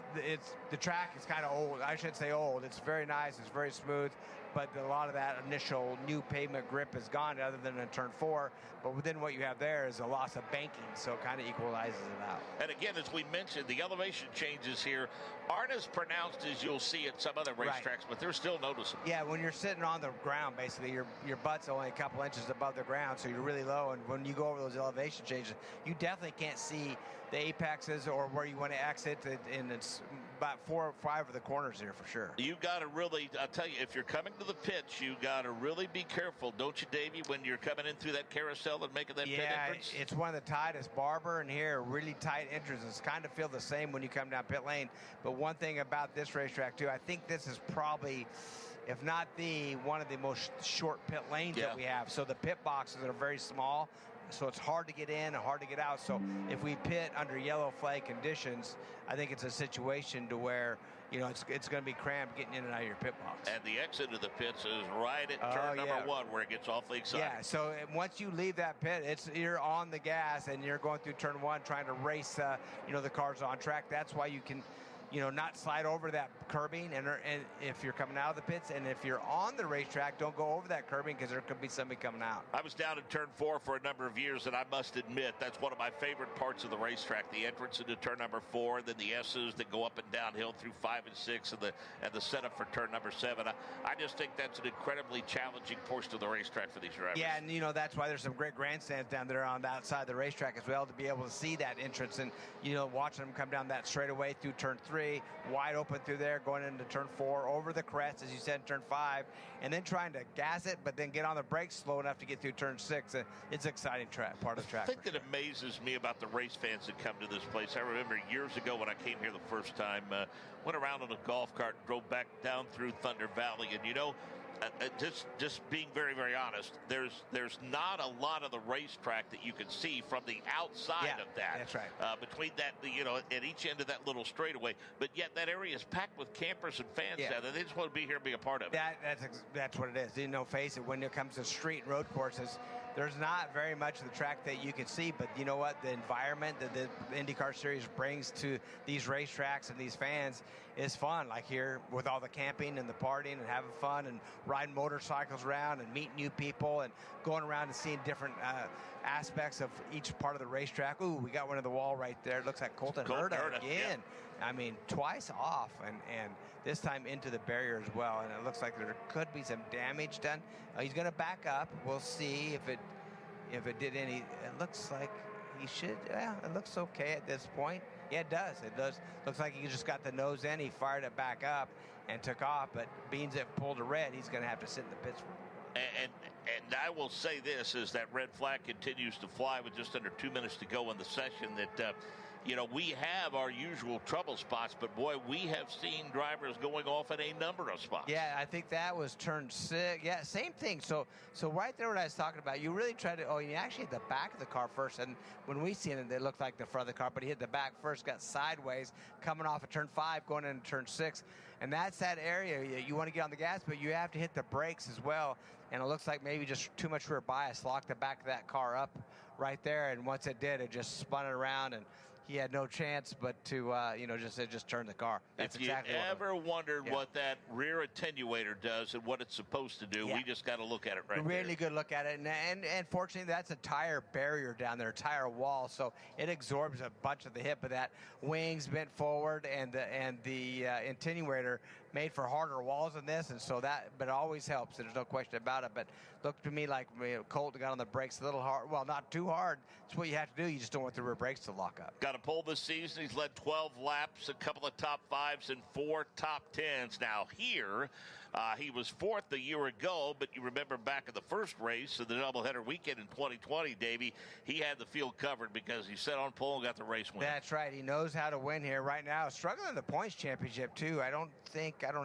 the track is kind of old. I shouldn't say old. It's very nice. It's very smooth, but a lot of that initial new pavement grip is gone, other than in turn 4. But within what you have there is a loss of banking, so it kind of equalizes it out. And again, as we mentioned, the elevation changes here aren't as pronounced as you'll see at some other racetracks, but they're still noticeable. Yeah, when you're sitting on the ground, basically your butt's only a couple inches above the ground, so you're really low. And when you go over those elevation changes, you definitely can't see the apexes or where you want to exit, and it's about 4 or 5 of the corners here for sure. You got to really, I'll tell you, if you're coming to the pits, you got to really be careful, don't you, Davey, when you're coming in through that carousel and making that pit entrance? Yeah, it's one of the tightest. Barber and here, really tight entrances. Kind of feel the same when you come down pit lane. But one thing about this racetrack too, I think this is probably, if not one of the most short pit lanes that we have. So the pit boxes are very small. So it's hard to get in and hard to get out. So if we pit under yellow flag conditions, I think it's a situation to where, it's going to be cramped getting in and out of your pit box. And the exit of the pits is right at turn number 1, where it gets awfully exciting. Yeah, so once you leave that pit, you're on the gas and you're going through turn 1 trying to race, the cars on track. That's why you can, not slide over that curbing, and if you're coming out of the pits, and if you're on the racetrack, don't go over that curbing, because there could be somebody coming out. I was down in turn 4 for a number of years, and I must admit that's one of my favorite parts of the racetrack, the entrance into turn number 4, then the S's that go up and downhill through 5 and 6, and the setup for turn number 7. I just think that's an incredibly challenging portion of the racetrack for these drivers. Yeah, and that's why there's some great grandstands down there on the outside of the racetrack as well, to be able to see that entrance and watching them come down that straightaway through turn 3, wide open through there, going into turn 4, over the crest, as you said, turn 5, and then trying to gas it, but then get on the brakes slow enough to get through turn 6. It's an exciting part of the track. The thing that amazes me about the race fans that come to this place, I remember years ago when I came here the first time, went around on a golf cart, drove back down through Thunder Valley, and just being very, very honest, there's not a lot of the racetrack that you can see from the outside of that. That's right. Between that, at each end of that little straightaway, but yet that area is packed with campers and fans down there. They just want to be here and be a part of it. That's what it is. Face it, when it comes to street and road courses, there's not very much of the track that you can see, but you know what? The environment that the IndyCar Series brings to these racetracks and these fans is fun. Like here, with all the camping and the partying and having fun and riding motorcycles around and meeting new people and going around and seeing different aspects of each part of the racetrack. Ooh, we got one on the wall right there. It looks like Colton Herta again. Yeah. I mean, twice off, and this time into the barrier as well. And it looks like there could be some damage done. He's going to back up. We'll see if it did any. It looks like he should. Yeah, it looks okay at this point. Yeah, it does. It does. Looks like he just got the nose in. He fired it back up and took off. But beans that pulled a red, he's going to have to sit in the pits for a while. And I will say this, as that red flag continues to fly with just under 2 minutes to go in the session, that we have our usual trouble spots, but boy, we have seen drivers going off at a number of spots. Yeah, I think that was turn 6. Yeah, same thing. So right there what I was talking about, you really try to, you actually hit the back of the car first, and when we seen it, it looked like the front of the car, but he hit the back first, got sideways, coming off of turn 5, going into turn 6, and that's that area. You want to get on the gas, but you have to hit the brakes as well, and it looks like maybe just too much rear bias locked the back of that car up right there, and once it did, it just spun it around and he had no chance but to, you know, just turn the car. That's if exactly you ever wondered what that rear attenuator does and what it's supposed to do, we just got to look at it right Really good look at it. And fortunately, that's a tire barrier down there, a tire wall, so it absorbs a bunch of the hit, but that wings bent forward and the attenuator made for harder walls than this, and so that, but it always helps. There's no question about it. But looked to me like Colton got on the brakes a little hard. Well, not too hard. It's what you have to do. You just don't want the rear brakes to lock up. Got a pole this season. He's led 12 laps, a couple of top 5s, and 4 top 10s. Now here, he was 4th a year ago, but you remember back in the first race of the doubleheader weekend in 2020, Davey, he had the field covered because he set on pole and got the race win. That's right. He knows how to win here right now. Struggling in the points championship, too. I don't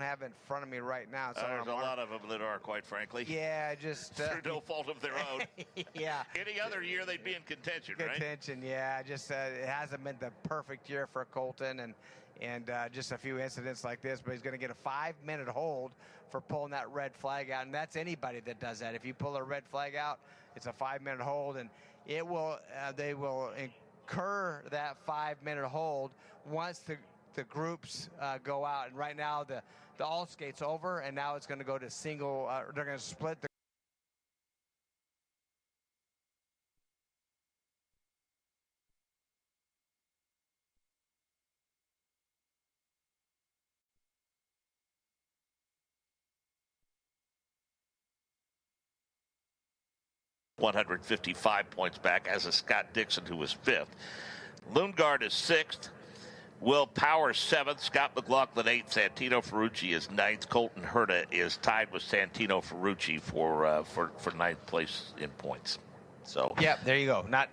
have it in front of me right now. There's a lot of them that are, quite frankly. Yeah, just... through no fault of their own. Yeah. Any other year, they'd be in contention, right? Contention, yeah. Just it hasn't been the perfect year for Colton, and just a few incidents like this, but he's going to get a 5-minute hold for pulling that red flag out, and that's anybody that does that. If you pull a red flag out, it's a 5-minute hold, and it will they will incur that 5-minute hold once the groups go out. And right now the all skate's over, and now it's going to go to single. They're going to split the. $155 points back, as is Scott Dixon, who was 5th. Lundgaard is 6th. Will Power 7th. Scott McLaughlin 8th. Santino Ferrucci is 9th. Colton Herta is tied with Santino Ferrucci for 9th place in points. So yeah, there you go. Not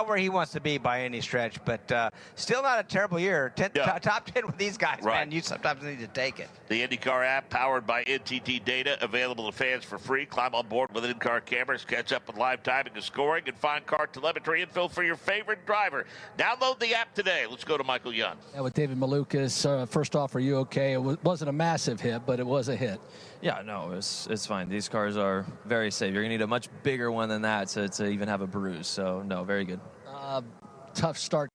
where he wants to be by any stretch, but still not a terrible year. Top 10 with these guys, man. You sometimes need to take it. The IndyCar app, powered by NTT Data, available to fans for free. Climb on board with in-car cameras, catch up with live timing and scoring, and find car telemetry info for your favorite driver. Download the app today. Let's go to Michael Young. Yeah, with David Malukas, first off, are you okay? It wasn't a massive hit, but it was a hit. Yeah, no, it's fine. These cars are very safe. You're going to need a much bigger one than that to even have a bruise. So, no, very good. Tough start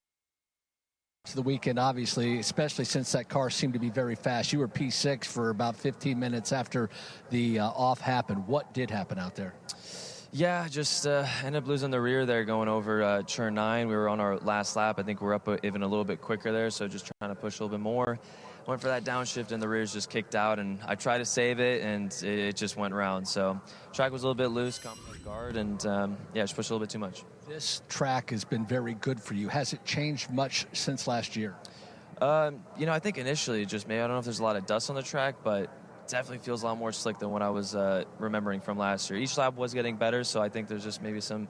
to the weekend, obviously, especially since that car seemed to be very fast. You were P6 for about 15 minutes after the off happened. What did happen out there? Yeah, just ended up losing the rear there going over turn 9. We were on our last lap. I think we're up even a little bit quicker there, so just trying to push a little bit more. Went for that downshift, and the rears just kicked out, and I tried to save it, and it just went round. So track was a little bit loose, compound guard, and yeah, just pushed a little bit too much. This track has been very good for you. Has it changed much since last year? You know, I think initially just maybe, I don't know if there's a lot of dust on the track, but definitely feels a lot more slick than what I was remembering from last year. Each lap was getting better, so I think there's just maybe some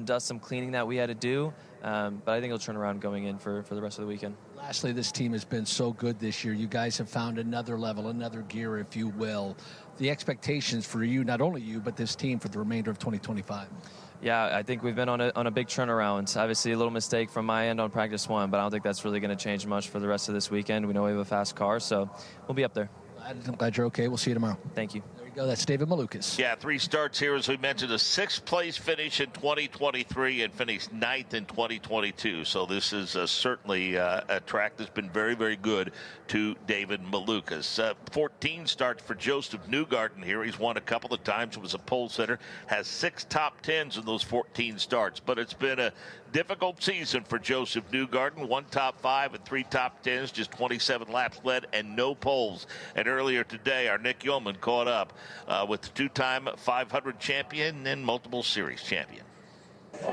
dust, some cleaning that we had to do, but I think it'll turn around going in for the rest of the weekend. Lastly, this team has been so good this year. You guys have found another level, another gear, if you will. The expectations for you, not only you, but this team for the remainder of 2025. Yeah, I think we've been on a big turnaround. Obviously, a little mistake from my end on practice 1, but I don't think that's really going to change much for the rest of this weekend. We know we have a fast car, so we'll be up there. I'm glad you're okay. We'll see you tomorrow. Thank you. There you go. That's David Malukas. Yeah, 3 starts here, as we mentioned, a 6th place finish in 2023 and finished 9th in 2022. So this is certainly a track that's been very, very good to David Malukas. 14 starts for Joseph Newgarden here. He's won a couple of times. Was a pole sitter. Has 6 top 10s in those 14 starts. But it's been a difficult season for Joseph Newgarden. 1 top 5 and 3 top 10s. Just 27 laps led and no poles. And earlier today, our Nick Yeoman caught up with the 2-time 500 champion and multiple series champion.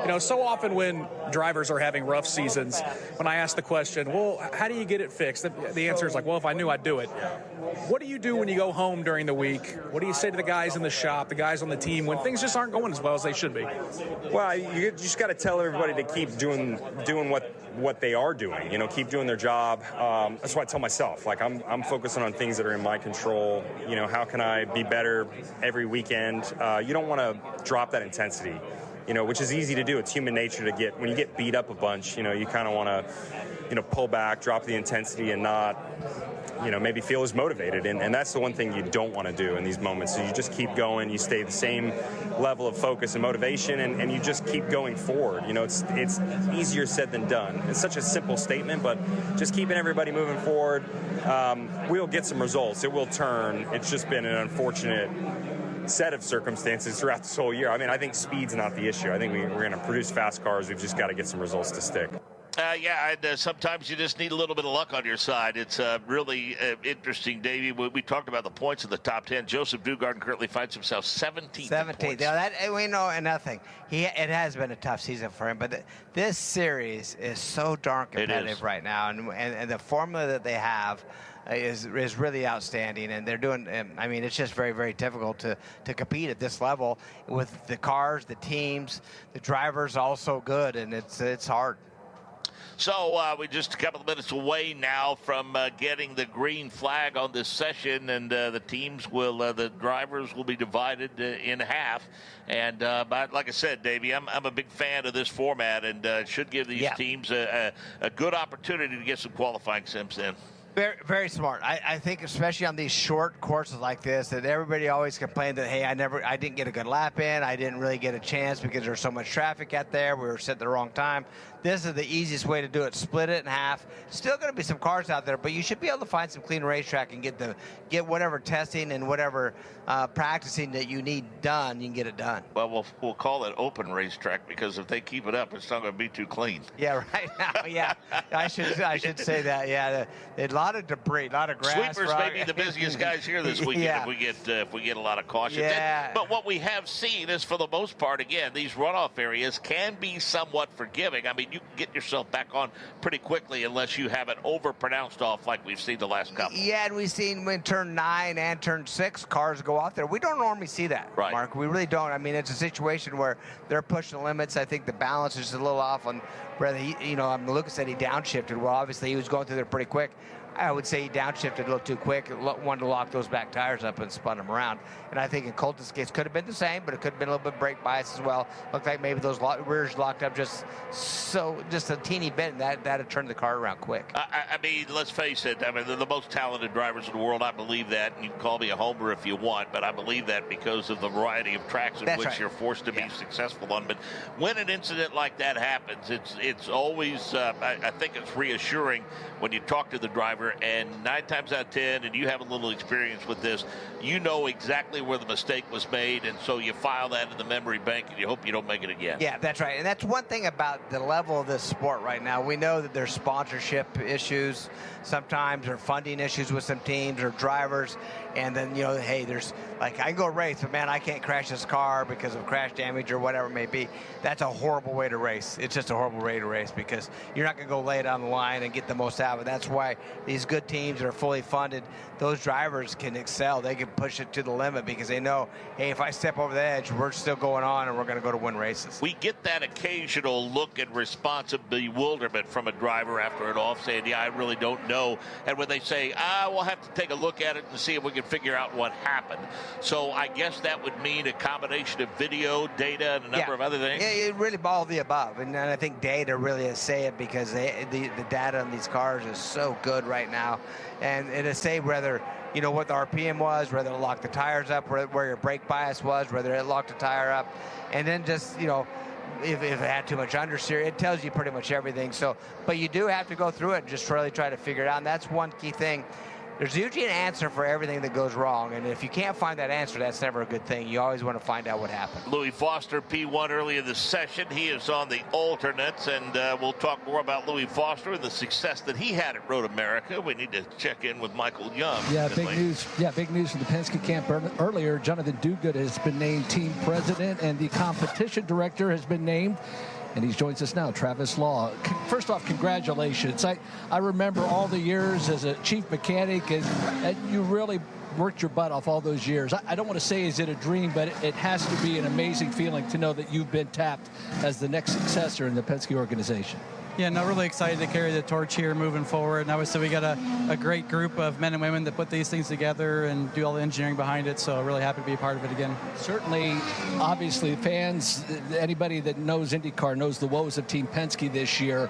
You know, so often when drivers are having rough seasons, when I ask the question, well, how do you get it fixed? The answer is like, well, if I knew, I'd do it. What do you do when you go home during the week? What do you say to the guys in the shop, the guys on the team, when things just aren't going as well as they should be? Well, you just got to tell everybody to keep doing what they are doing. You know, keep doing their job. That's what I tell myself. Like, I'm focusing on things that are in my control. You know, how can I be better every weekend? You don't want to drop that intensity. You know, which is easy to do. It's human nature to get, when you get beat up a bunch, you know, you kind of want to, you know, pull back, drop the intensity, and not maybe feel as motivated. And that's the one thing you don't want to do in these moments. So you just keep going, you stay the same level of focus and motivation, and you just keep going forward. It's easier said than done. It's such a simple statement, but just keeping everybody moving forward, we'll get some results. It will turn. It's just been an unfortunate set of circumstances throughout this whole year. I mean, I think speed's not the issue. I think we're going to produce fast cars. We've just got to get some results to stick. Sometimes you just need a little bit of luck on your side. It's really interesting, Davey. We talked about the points in the top 10. Joseph Newgarden currently finds himself 17th. 17th. Now we know nothing. It has been a tough season for him, but this series is so darn competitive right now, and the formula that they have is really outstanding, and they're doing. I mean, it's just very, very difficult to compete at this level with the cars, the teams, the drivers, all so good, and it's hard. So we're just a couple of minutes away now from getting the green flag on this session, and the drivers will be divided in half. And but like I said, Davey, I'm a big fan of this format, and should give these teams a good opportunity to get some qualifying sims in. Very, very smart. I think especially on these short courses like this, that everybody always complained that, hey, I didn't get a good lap in. I didn't really get a chance because there's so much traffic out there. We were set at the wrong time. This is the easiest way to do it. Split it in half. Still going to be some cars out there, but you should be able to find some clean racetrack and get whatever testing and whatever practicing that you need done. You can get it done. Well, we'll call it open racetrack, because if they keep it up, it's not going to be too clean. Yeah, right now. Yeah, I should say that. Yeah, a lot of debris, a lot of grass. Sweepers may be the busiest guys here this weekend if we get a lot of caution. Yeah. But what we have seen is, for the most part, again, these runoff areas can be somewhat forgiving. I mean, you can get yourself back on pretty quickly unless you have an over-pronounced off like we've seen the last couple. Yeah, and we've seen when turn 9 and turn 6 cars go out there. We don't normally see that, right, Mark. We really don't. I mean, it's a situation where they're pushing the limits. I think the balance is a little off on whether Lucas said he downshifted. Well, obviously he was going through there pretty quick. I would say he downshifted a little too quick, wanted to lock those back tires up and spun them around. And I think in Colton's case, could have been the same, but it could have been a little bit brake bias as well. Looked like maybe those rears locked up just a teeny bit, and that had turned the car around quick. I mean, let's face it. I mean, they're the most talented drivers in the world. I believe that. And you can call me a homer if you want, but I believe that because of the variety of tracks in which you're forced to be successful on. But when an incident like that happens, it's always, I think it's reassuring when you talk to the driver, and 9 times out of 10, and you have a little experience with this, you know exactly where the mistake was made, and so you file that in the memory bank, and you hope you don't make it again. Yeah, that's right. And that's one thing about the level of this sport right now. We know that there's sponsorship issues sometimes, or funding issues with some teams or drivers, and then, hey, there's, I can go race, but man, I can't crash this car because of crash damage or whatever it may be. That's a horrible way to race. It's just a horrible way to race, because you're not going to go lay it on the line and get the most out of it. That's why these good teams that are fully funded, those drivers can excel. They can push it to the limit because they know, hey, if I step over the edge, we're still going on and we're going to go to win races. We get that occasional look and response of bewilderment from a driver after an off, saying, yeah, I really don't know. And when they say, we'll have to take a look at it and see if we can figure out what happened. So I guess that would mean a combination of video, data, and a number of other things. Yeah, it really all of the above. And I think data really say it, because the data on these cars is so good right now. And it'll say whether, what the RPM was, whether it locked the tires up, where your brake bias was, whether it locked the tire up. And then just, if it had too much understeer, it tells you pretty much everything. So, but you do have to go through it and just really try to figure it out. And that's one key thing. There's usually an answer for everything that goes wrong, and if you can't find that answer, that's never a good thing. You always want to find out what happened. Louis Foster, P1 early in the session. He is on the alternates, and we'll talk more about Louis Foster and the success that he had at Road America. We need to check in with Michael Young. Yeah, big news. Yeah, big news from the Penske camp earlier. Jonathan Duguid has been named team president, and the competition director has been named. And he joins us now, Travis Law. First off, congratulations. I remember all the years as a chief mechanic, and you really worked your butt off all those years. I don't want to say is it a dream, but it has to be an amazing feeling to know that you've been tapped as the next successor in the Penske organization. Yeah, no, really excited to carry the torch here moving forward. And obviously we got a great group of men and women that put these things together and do all the engineering behind it. So really happy to be a part of it again. Certainly, obviously, fans, anybody that knows IndyCar knows the woes of Team Penske this year.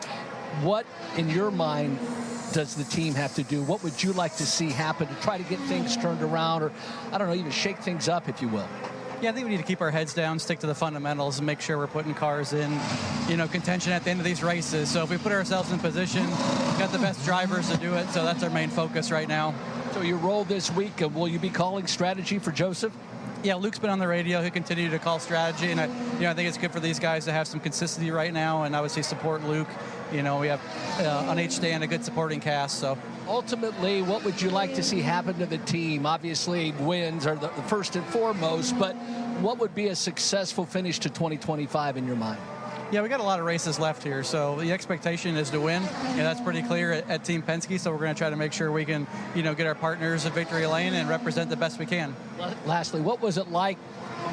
What, in your mind, does the team have to do? What would you like to see happen to try to get things turned around, or, I don't know, even shake things up, if you will? Yeah, I think we need to keep our heads down, stick to the fundamentals, and make sure we're putting cars in, contention at the end of these races. So if we put ourselves in position, we've got the best drivers to do it, so that's our main focus right now. So you roll this week, will you be calling strategy for Joseph? Yeah, Luke's been on the radio. He'll continue to call strategy, and I think it's good for these guys to have some consistency right now, and obviously support Luke. We have on each stand a good supporting cast. So ultimately, what would you like to see happen to the team? Obviously, wins are the first and foremost, but what would be a successful finish to 2025 in your mind? Yeah, we got a lot of races left here, so the expectation is to win. That's pretty clear at Team Penske, so we're going to try to make sure we can, get our partners at victory lane and represent the best we can. Lastly, what was it like?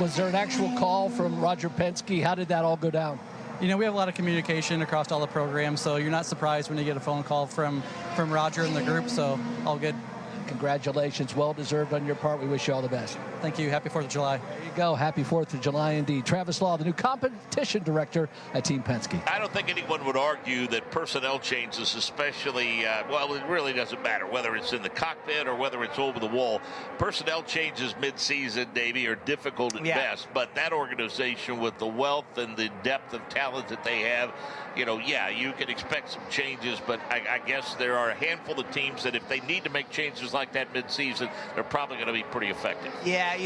Was there an actual call from Roger Penske? How did that all go down? We have a lot of communication across all the programs, so you're not surprised when you get a phone call from Roger and the group, so all good. Congratulations. Well-deserved on your part. We wish you all the best. Thank you. Happy 4th of July. There you go. Happy 4th of July indeed. Travis Law, the new competition director at Team Penske. I don't think anyone would argue that personnel changes, especially, it really doesn't matter whether it's in the cockpit or whether it's over the wall. Personnel changes mid-season, Davey, are difficult at best, but that organization with the wealth and the depth of talent that they have, you can expect some changes, but I guess there are a handful of teams that if they need to make changes like that mid-season, they're probably going to be pretty effective. Yeah,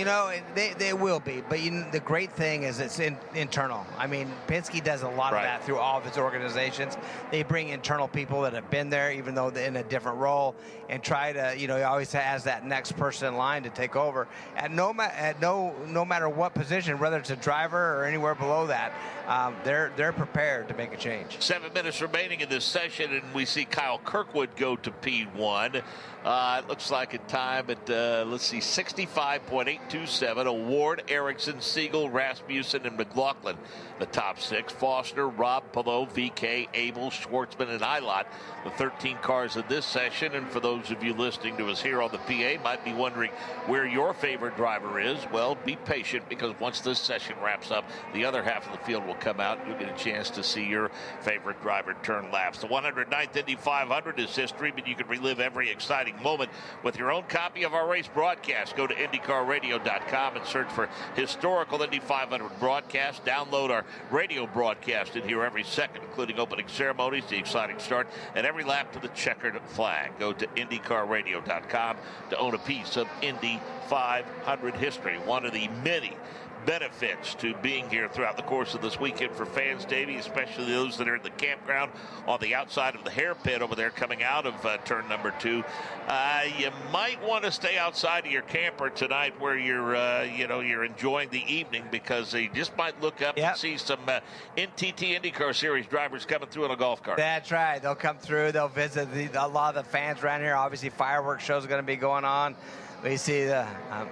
they will be, but the great thing is it's internal. I mean, Penske does a lot of that through all of its organizations. They bring internal people that have been there, even though they're in a different role, and try to, he always has that next person in line to take over. No matter what position, whether it's a driver or anywhere below that, they're prepared to make a change. 7 minutes remaining in this session, and we see Kyle Kirkwood go to P1. It looks like a time at, 65.827. Award, Erickson, Siegel, Rasmussen, and McLaughlin, the top 6. Foster, Rob, Palou, VK, Abel, Schwartzman, and Eilert, the 13 cars in this session. And for those of you listening to us here on the PA, might be wondering where your favorite driver is. Well, be patient, because once this session wraps up, the other half of the field will come out. You'll get a chance to see your favorite driver turn laps. The 109th Indy 500 is history, but you can relive every exciting moment with your own copy of our race broadcast. Go to INDYCARradio.com and search for historical Indy 500 broadcast. Download our radio broadcast and hear every second, including opening ceremonies, the exciting start, and every lap to the checkered flag. Go to INDYCARradio.com to own a piece of Indy 500 history. One of the many benefits to being here throughout the course of this weekend for fans, Davey, especially those that are in the campground on the outside of the hairpin over there coming out of turn number 2. You might want to stay outside of your camper tonight where you're enjoying the evening, because they just might look up and see some NTT IndyCar Series drivers coming through in a golf cart. That's right. They'll come through. They'll visit a lot of the fans around here. Obviously, fireworks shows are going to be going on. We see the.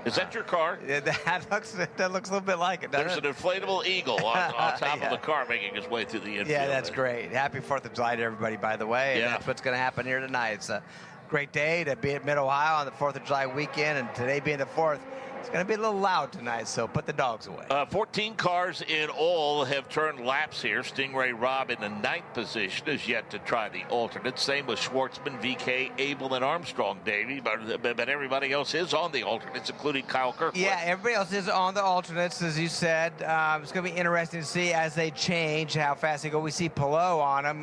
Is that your car? That looks a little bit like it. There's an inflatable eagle on top of the car making its way through the infield. Yeah, that's great. Happy 4th of July to everybody, by the way. And that's what's going to happen here tonight. It's a great day to be at Mid-Ohio on the 4th of July weekend, and today being the 4th, it's going to be a little loud tonight, so put the dogs away. 14 cars in all have turned laps here. Stingray Rob in the 9th position is yet to try the alternate. Same with Schwartzman, VK, Abel, and Armstrong, Davey. But everybody else is on the alternates, including Kyle Kirkwood. Yeah, everybody else is on the alternates, as you said. It's going to be interesting to see as they change how fast they go. We see Palou on them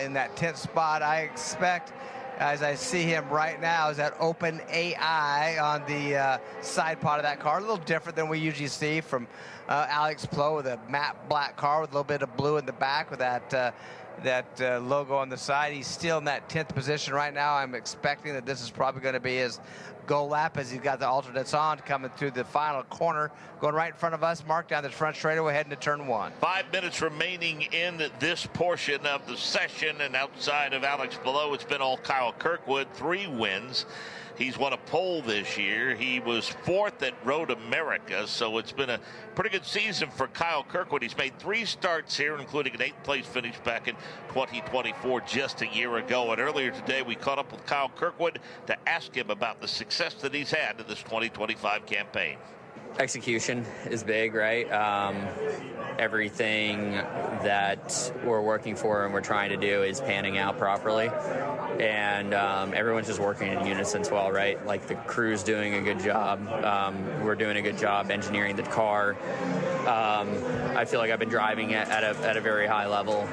in that 10th spot. I expect, as I see him right now, is that open AI on the side pod of that car. A little different than we usually see from Alex Palou with a matte black car with a little bit of blue in the back with that logo on the side. He's still in that 10th position right now. I'm expecting that this is probably going to be his goal lap as he's got the alternates on, coming through the final corner, going right in front of us. Mark down the front straightaway, heading to turn 1. 5 minutes remaining in this portion of the session, and outside of Alex Palou, it's been all Kyle Kirkwood. 3 wins. He's won a pole this year. He was 4th at Road America, so it's been a pretty good season for Kyle Kirkwood. He's made 3 starts here, including an 8th place finish back in 2024, just a year ago. And earlier today, we caught up with Kyle Kirkwood to ask him about the success that he's had in this 2025 campaign. Execution is big, right? Everything that we're working for and we're trying to do is panning out properly. and everyone's just working in unison well, right? Like the crew's doing a good job. We're doing a good job engineering the car. I feel like I've been driving at a very high level.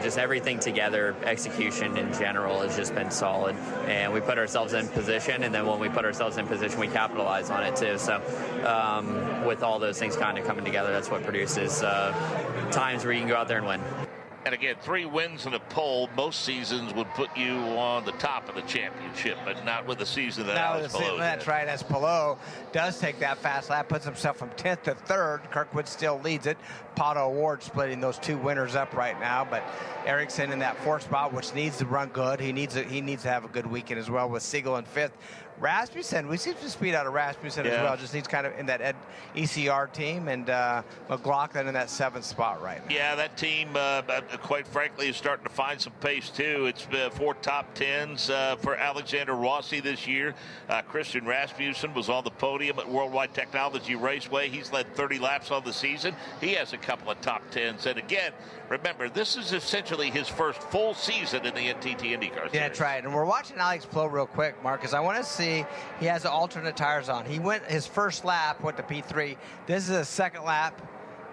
Just everything together, execution in general has just been solid. And we put ourselves in position, and then when we put ourselves in position, we capitalize on it too. So with all those things kind of coming together, that's what produces times where you can go out there and win. And again, 3 wins and a pole most seasons would put you on the top of the championship, but not with the season that Alex Palou did. That's right, as Palou does take that fast lap, puts himself from 10th to 3rd. Kirkwood still leads it. Pato Award splitting those 2 winners up right now, but Ericsson in that 4th spot, which needs to run good. He needs to have a good weekend as well, with Siegel in 5th. Rasmussen, we see some speed out of Rasmussen as well. Just needs kind of in that ECR team, and McLaughlin in that 7th spot right now. Yeah, that team, quite frankly, is starting to find some pace too. It's 4 top 10s for Alexander Rossi this year. Christian Rasmussen was on the podium at Worldwide Technology Raceway. He's led 30 laps on the season. He has a couple of top 10s. And again, remember, this is essentially his first full season in the NTT IndyCar Series. Yeah, that's right. And we're watching Alex Palou real quick, Mark, because I want to see. He has the alternate tires on. He went his first lap, went to P3. This is his 2nd lap,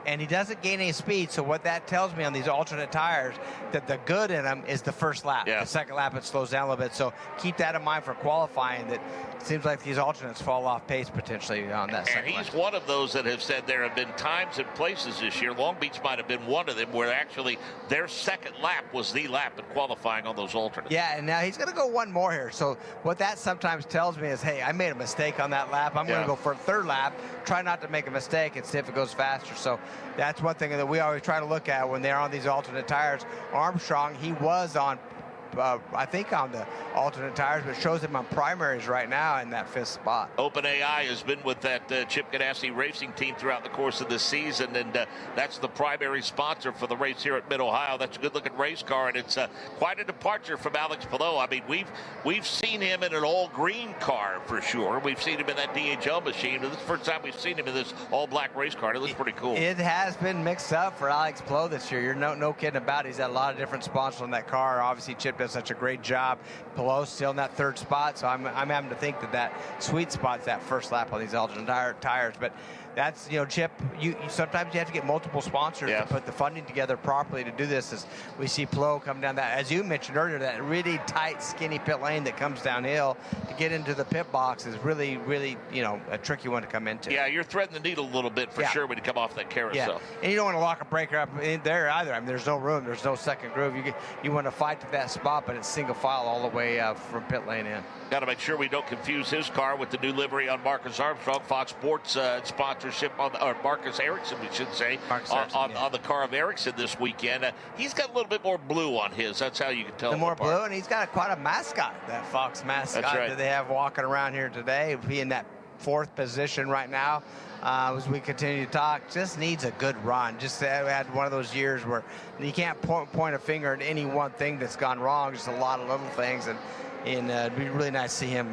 and he doesn't gain any speed. So what that tells me on these alternate tires, that the good in them is the first lap. Yeah. The 2nd lap, it slows down a little bit. So keep that in mind for qualifying, that it seems like these alternates fall off pace potentially on that second lap. And he's one of those that have said there have been times and places this year, Long Beach might have been one of them, where actually their 2nd lap was the lap in qualifying on those alternates. Yeah, and now he's going to go one more here. So what that sometimes tells me is, hey, I made a mistake on that lap. I'm going to go for a 3rd lap, try not to make a mistake and see if it goes faster. So that's one thing that we always try to look at when they're on these alternate tires. Armstrong, he was on, I think, on the alternate tires, but shows him on primaries right now in that 5th spot. OpenAI has been with that Chip Ganassi racing team throughout the course of the season, and that's the primary sponsor for the race here at Mid-Ohio. That's a good-looking race car, and it's quite a departure from Alex Palou. I mean, we've seen him in an all-green car for sure. We've seen him in that DHL machine, but this is the first time we've seen him in this all-black race car. It looks pretty cool. It has been mixed up for Alex Palou this year. You're no kidding about it. He's had a lot of different sponsors on that car. Obviously, Chip does such a great job. Palou's still in that 3rd spot, so I'm having to think that sweet spot's that 1st lap on these alternate tires. But that's, Chip, you sometimes you have to get multiple sponsors to put the funding together properly to do this. As we see Palou come down that, as you mentioned earlier, that really tight, skinny pit lane that comes downhill to get into the pit box is really, really, a tricky one to come into. Yeah, you're threading the needle a little bit for sure when you come off that carousel. Yeah, and you don't want to lock a breaker up in there either. I mean, there's no room. There's no second groove. You want to fight to that spot, but it's single file all the way from pit lane in. Got to make sure we don't confuse his car with the new livery on Marcus Armstrong. Fox Sports sponsorship or Marcus Ericsson, we should say, on the car of Ericsson this weekend. He's got a little bit more blue on his. That's how you can tell. The more blue, and he's got quite a mascot, that Fox mascot that they have walking around here today. He in that 4th position right now. As we continue to talk, just needs a good run. Just had one of those years where you can't point a finger at any one thing that's gone wrong. Just a lot of little things, and it'd be really nice to see him,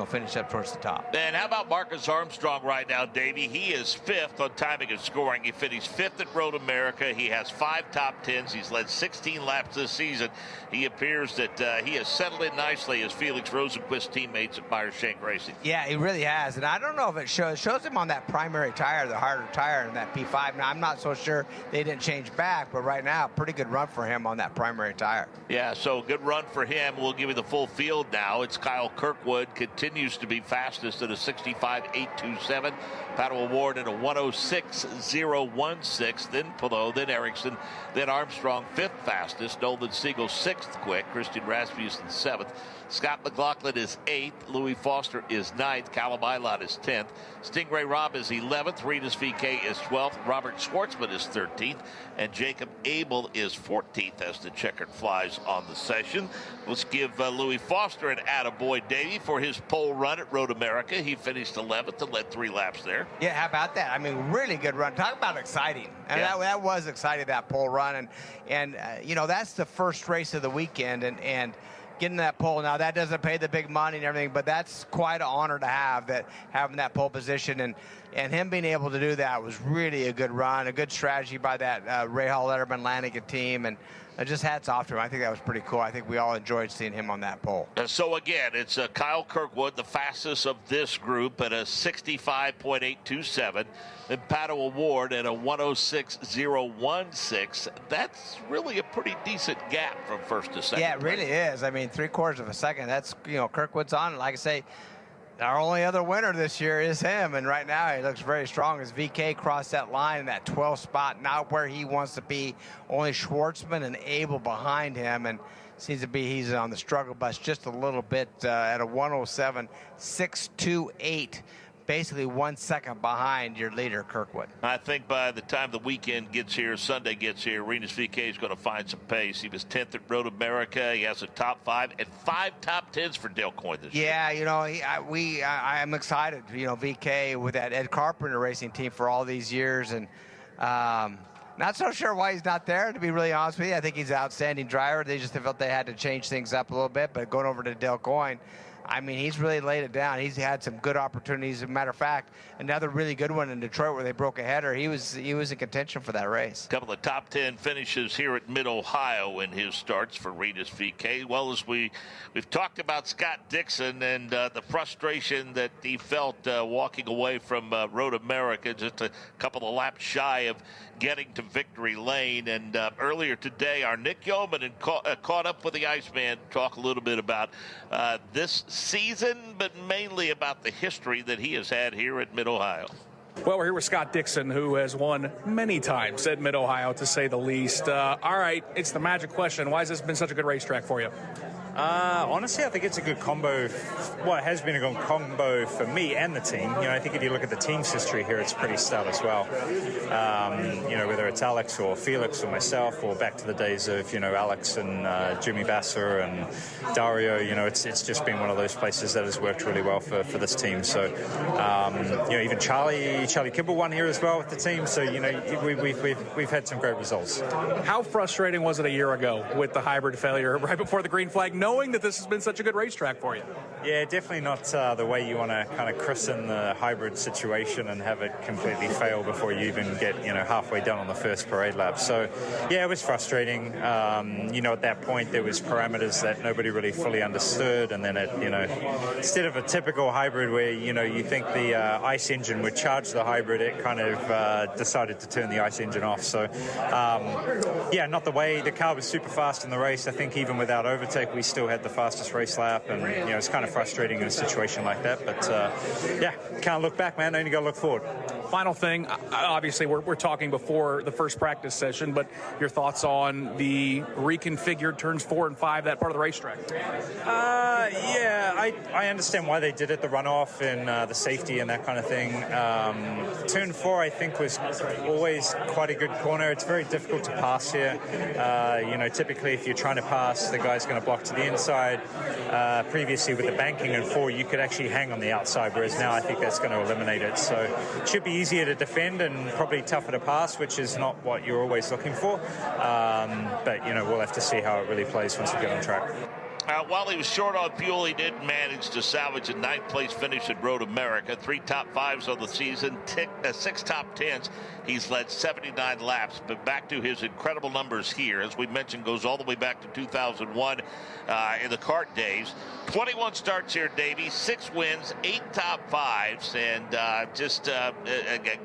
finish up towards the top. And how about Marcus Armstrong right now, Davey? He is 5th on timing and scoring. He finished 5th at Road America. He has 5 top 10s. He's led 16 laps this season. He appears that he has settled in nicely as Felix Rosenquist's teammates at Meyer-Shank Racing. Yeah, he really has. And I don't know if it shows him on that primary tire, the harder tire in that P5. Now, I'm not so sure they didn't change back, but right now, pretty good run for him on that primary tire. Yeah, so good run for him. We'll give you the full field now. It's Kyle Kirkwood, continues to be fastest at a 65.827. Paddle Award at a 106.016. Then Palou, then Ericsson, then Armstrong 5th fastest. Nolan Siegel 6th quick. Christian Rasmussen 7th. Scott McLaughlin is 8th. Louis Foster is 9th. Callum Eilot is 10th. Stingray Robb is 11th. Regis VK is 12th. Robert Schwartzman is 13th. And Jacob Abel is 14th as the checkered flies on the session. Let's give Louis Foster an attaboy, Davey, for his pole run at Road America. He finished 11th and led 3 laps there. Yeah, how about that? I mean, really good run. Talk about exciting. And that was exciting, that pole run. And that's the first race of the weekend. And getting that pole, now that doesn't pay the big money and everything, but that's quite an honor to have, having that pole position, and him being able to do that was really a good run, a good strategy by that Ray Hall Letterman Lanigan team. And just hats off to him. I think that was pretty cool. I think we all enjoyed seeing him on that pole. So again, it's Kyle Kirkwood, the fastest of this group, at a 65.827. Then Pato O'Ward at a 106.016. That's really a pretty decent gap from first to second. Yeah, it really is. I mean, 3/4 of a second. That's, you know, Kirkwood's on. Like I say, our only other winner this year is him, and right now he looks very strong as VK crossed that line in that 12th spot, not where he wants to be. Only Schwartzman and Abel behind him, and seems to be he's on the struggle bus just a little bit at a 107.628. Basically 1 second behind your leader, Kirkwood. I think by the time the weekend gets here, Sunday gets here, Renus VK is going to find some pace. He was 10th at Road America. He has a top 5 and 5 top 10s for Dale Coyne this year. Yeah, you know, I'm excited. You know, VK with that Ed Carpenter racing team for all these years, and not so sure why he's not there, to be really honest with you. I think he's an outstanding driver. They just felt they had to change things up a little bit, but going over to Dale Coyne, I mean, he's really laid it down. He's had some good opportunities. As a matter of fact, another really good one in Detroit where they broke a header. He was in contention for that race. A couple of top 10 finishes here at Mid-Ohio in his starts for Renus VK. Well, as we've talked about Scott Dixon and the frustration that he felt walking away from Road America, just a couple of laps shy of getting to victory lane. And earlier today, our Nick Yeoman caught up with the Iceman to talk a little bit about this season, but mainly about the history that he has had here at Mid-Ohio. Well, we're here with Scott Dixon, who has won many times at Mid-Ohio, to say the least. All right, it's the magic question. Why has this been such a good racetrack for you? Honestly, I think it's a good combo. Well, it has been a good combo for me and the team. You know, I think if you look at the team's history here, it's pretty stout as well. You know, whether it's Alex or Felix or myself, or back to the days of, you know, Alex and Jimmy Basser and Dario, you know, it's just been one of those places that has worked really well for this team. So, you know, even Charlie Kibble won here as well with the team. So, you know, we've had some great results. How frustrating was it a year ago with the hybrid failure right before the green flag, knowing that this has been such a good racetrack for you? Yeah, definitely not the way you want to kind of christen the hybrid situation and have it completely fail before you even get, you know, halfway done on the first parade lap. So, yeah, it was frustrating. You know, at that point there was parameters that nobody really fully understood, and then it, you know, instead of a typical hybrid where, you know, you think the ICE engine would charge the hybrid, it kind of decided to turn the ICE engine off. So, yeah, not the way. The car was super fast in the race. I think even without overtake, we still had the fastest race lap, and, you know, it's kind of frustrating in a situation like that. But, yeah, can't look back, man. Only got to look forward. Final thing, obviously we're talking before the first practice session, but your thoughts on the reconfigured turns 4 and 5, that part of the racetrack? Yeah, I understand why they did it, the runoff and the safety and that kind of thing. Turn 4, I think, was always quite a good corner. It's very difficult to pass here. You know, typically if you're trying to pass, the guy's going to block to the inside. Previously with the banking in 4, you could actually hang on the outside, whereas now I think that's going to eliminate it. So it should be easier to defend and probably tougher to pass, which is not what you're always looking for. But, you know, we'll have to see how it really plays once we get on track. While he was short on fuel, he did manage to salvage a 9th place finish at Road America. 3 top 5s on the season, 6 top 10s. He's led 79 laps, but back to his incredible numbers here. As we mentioned, goes all the way back to 2001 in the kart days. 21 starts here, Davey, 6 wins, 8 top 5s, and just a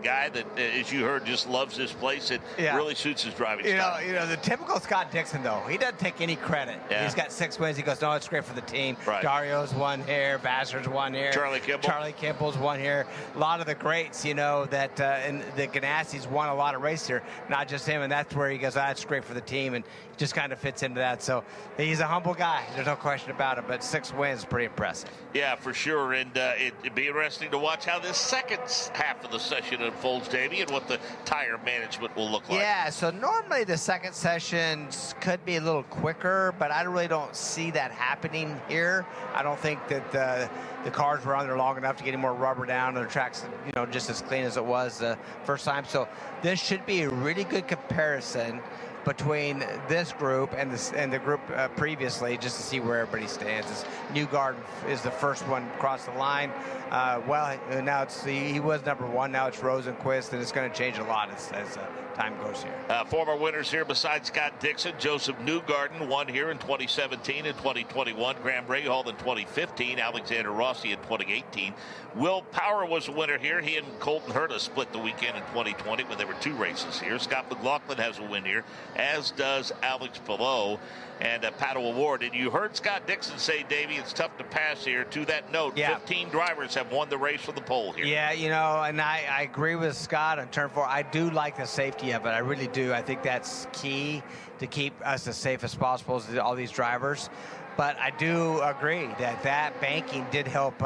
guy that, as you heard, just loves this place. It really suits his driving style. You know, the typical Scott Dixon, though, he doesn't take any credit. Yeah. He's got 6 wins. He goes, no, it's great for the team. Right. Dario's won here. Basser's won here. Charlie Kimball's won here. A lot of the greats, you know, that and the Ganassi's won a lot of races here, not just him, and that's where he goes, that's great for the team, and just kind of fits into that. So he's a humble guy. There's no question about it, but 6 wins is pretty impressive. Yeah, for sure, and it'd be interesting to watch how this second half of the session unfolds, Davey, and what the tire management will look like. Yeah, so normally the second session could be a little quicker, but I really don't see that happening here. I don't think that the cars were on there long enough to get any more rubber down, and the track's, you know, just as clean as it was the first time. So this should be a really good comparison between this group and the group previously, just to see where everybody stands. As Newgarden is the first one across the line. Now he was number 1. Now it's Rosenquist, and it's going to change a lot as time goes here. Former winners here besides Scott Dixon. Joseph Newgarden won here in 2017 and 2021. Graham Rahal in 2015. Alexander Rossi in 2018. Will Power was a winner here. He and Colton Herta split the weekend in 2020 when there were 2 races here. Scott McLaughlin has a win here, as does Alex Palou and Pato Award. And you heard Scott Dixon say, Davey, it's tough to pass here. To that note, 15 drivers have won the race from the pole here. Yeah, and I agree with Scott on turn 4. I do like the safety of it. I really do. I think that's key to keep us as safe as possible as all these drivers. But I do agree that banking did help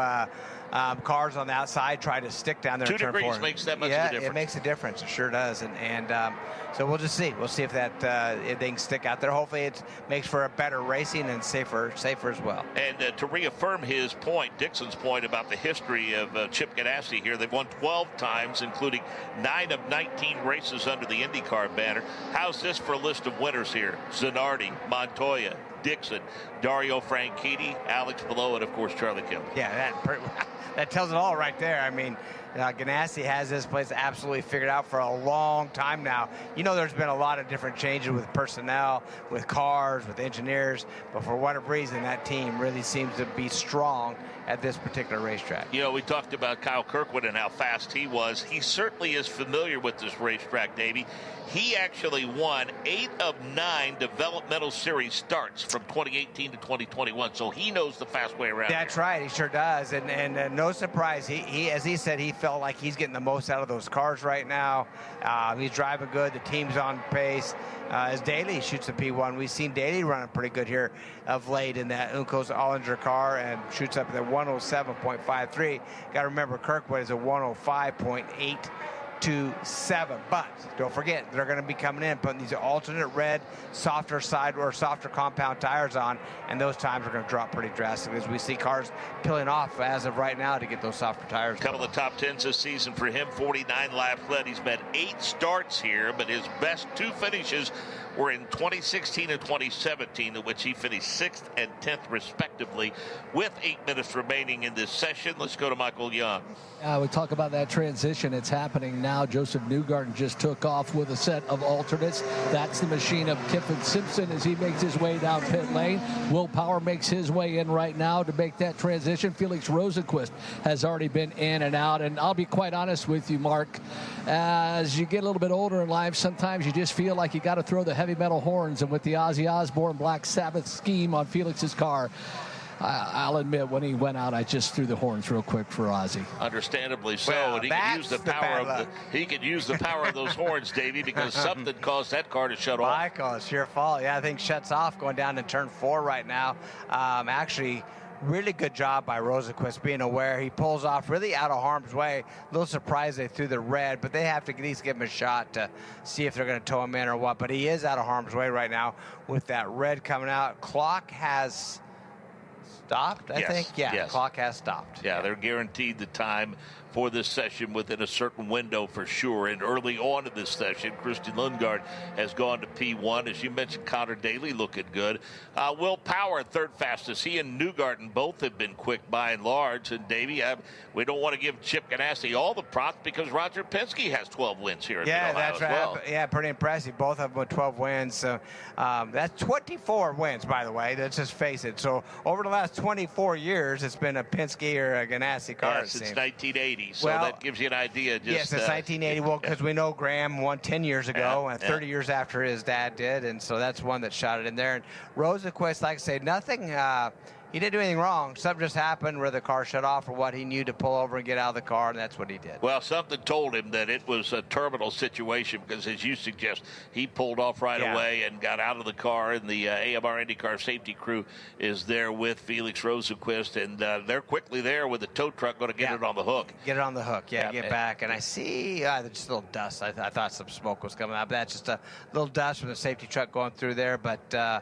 cars on the outside try to stick down there. 2 in turn degrees 4. makes that much of a difference. It makes a difference. It sure does. And so we'll just see. We'll see if that if they can stick out there. Hopefully it makes for a better racing and safer as well. And to reaffirm his point, Dixon's point about the history of Chip Ganassi here, they've won 12 times, including 9 of 19 races under the IndyCar banner. How's this for a list of winners here? Zanardi, Montoya, Dixon, Dario Franchitti, Alex Palou, and of course Charlie Kimball. Yeah, that tells it all right there. I mean, Ganassi has this place absolutely figured out for a long time now. There's been a lot of different changes with personnel, with cars, with engineers, but for whatever reason, that team really seems to be strong at this particular racetrack. We talked about Kyle Kirkwood and how fast he was. He certainly is familiar with this racetrack, Davey. He actually won 8 of 9 developmental series starts from 2018 to 2021, so he knows the fast way around. That's right, he sure does, and no surprise, he as he said, he felt like he's getting the most out of those cars right now. He's driving good, the team's on pace. As Daly shoots a P1, we've seen Daly running pretty good here of late in that Uncos Ollinger car and shoots up at the 107.53. Got to remember, Kirkwood is a 105.827. But don't forget, they're going to be coming in, putting these alternate red, softer side or softer compound tires on, and those times are going to drop pretty drastically as we see cars peeling off as of right now to get those softer tires. A couple of top 10s this season for him, 49 laps led. He's been 8 starts here, but his best 2 finishes were in 2016 and 2017, in which he finished 6th and 10th respectively. With 8 minutes remaining in this session, let's go to Michael Young. We talk about that transition. It's happening now. Joseph Newgarden just took off with a set of alternates. That's the machine of Kiffin Simpson as he makes his way down pit lane. Will Power makes his way in right now to make that transition. Felix Rosenquist has already been in and out. And I'll be quite honest with you, Mark, as you get a little bit older in life, sometimes you just feel like you got to throw the heavy metal horns. And with the Ozzy Osbourne Black Sabbath scheme on Felix's car, I'll admit, when he went out, I just threw the horns real quick for Ozzy. Understandably so, and he could use the power of those horns, Davey, because something caused that car to shut off. Michael, it's your fault. Yeah, I think shuts off going down to turn 4 right now. Actually, really good job by Rosenquist being aware. He pulls off really out of harm's way. A little surprised they threw the red, but they have to at least give him a shot to see if they're going to tow him in or what. But he is out of harm's way right now with that red coming out. Clock has stopped, I think. Yeah, yes. Clock has stopped. Yeah, they're guaranteed the time for this session within a certain window for sure. And early on in this session, Christian Lundgaard has gone to P1. As you mentioned, Connor Daly looking good. Will Power, 3rd fastest. He and Newgarden both have been quick by and large. And Davey, we don't want to give Chip Ganassi all the props because Roger Penske has 12 wins here in Mid-Ohio that's right. well. Yeah, pretty impressive. Both of them with 12 wins. So that's 24 wins, by the way. Let's just face it. So over the last 24 years, it's been a Penske or a Ganassi car. Since 1980. So that gives you an idea. Yes, since 1980. Well, because we know Graham won 10 years ago and 30 years after his dad did. And so that's one that shot it in there. And Rosenquist, like I say, nothing. He didn't do anything wrong. Something just happened where the car shut off or what. He knew to pull over and get out of the car, and that's what he did. Well, something told him that it was a terminal situation because, as you suggest, he pulled off right away and got out of the car, and the AMR IndyCar safety crew is there with Felix Rosenquist, and they're quickly there with the tow truck going to get it on the hook. Get it on the hook, get back. And I see just a little dust. I thought some smoke was coming out, but that's just a little dust from the safety truck going through there, but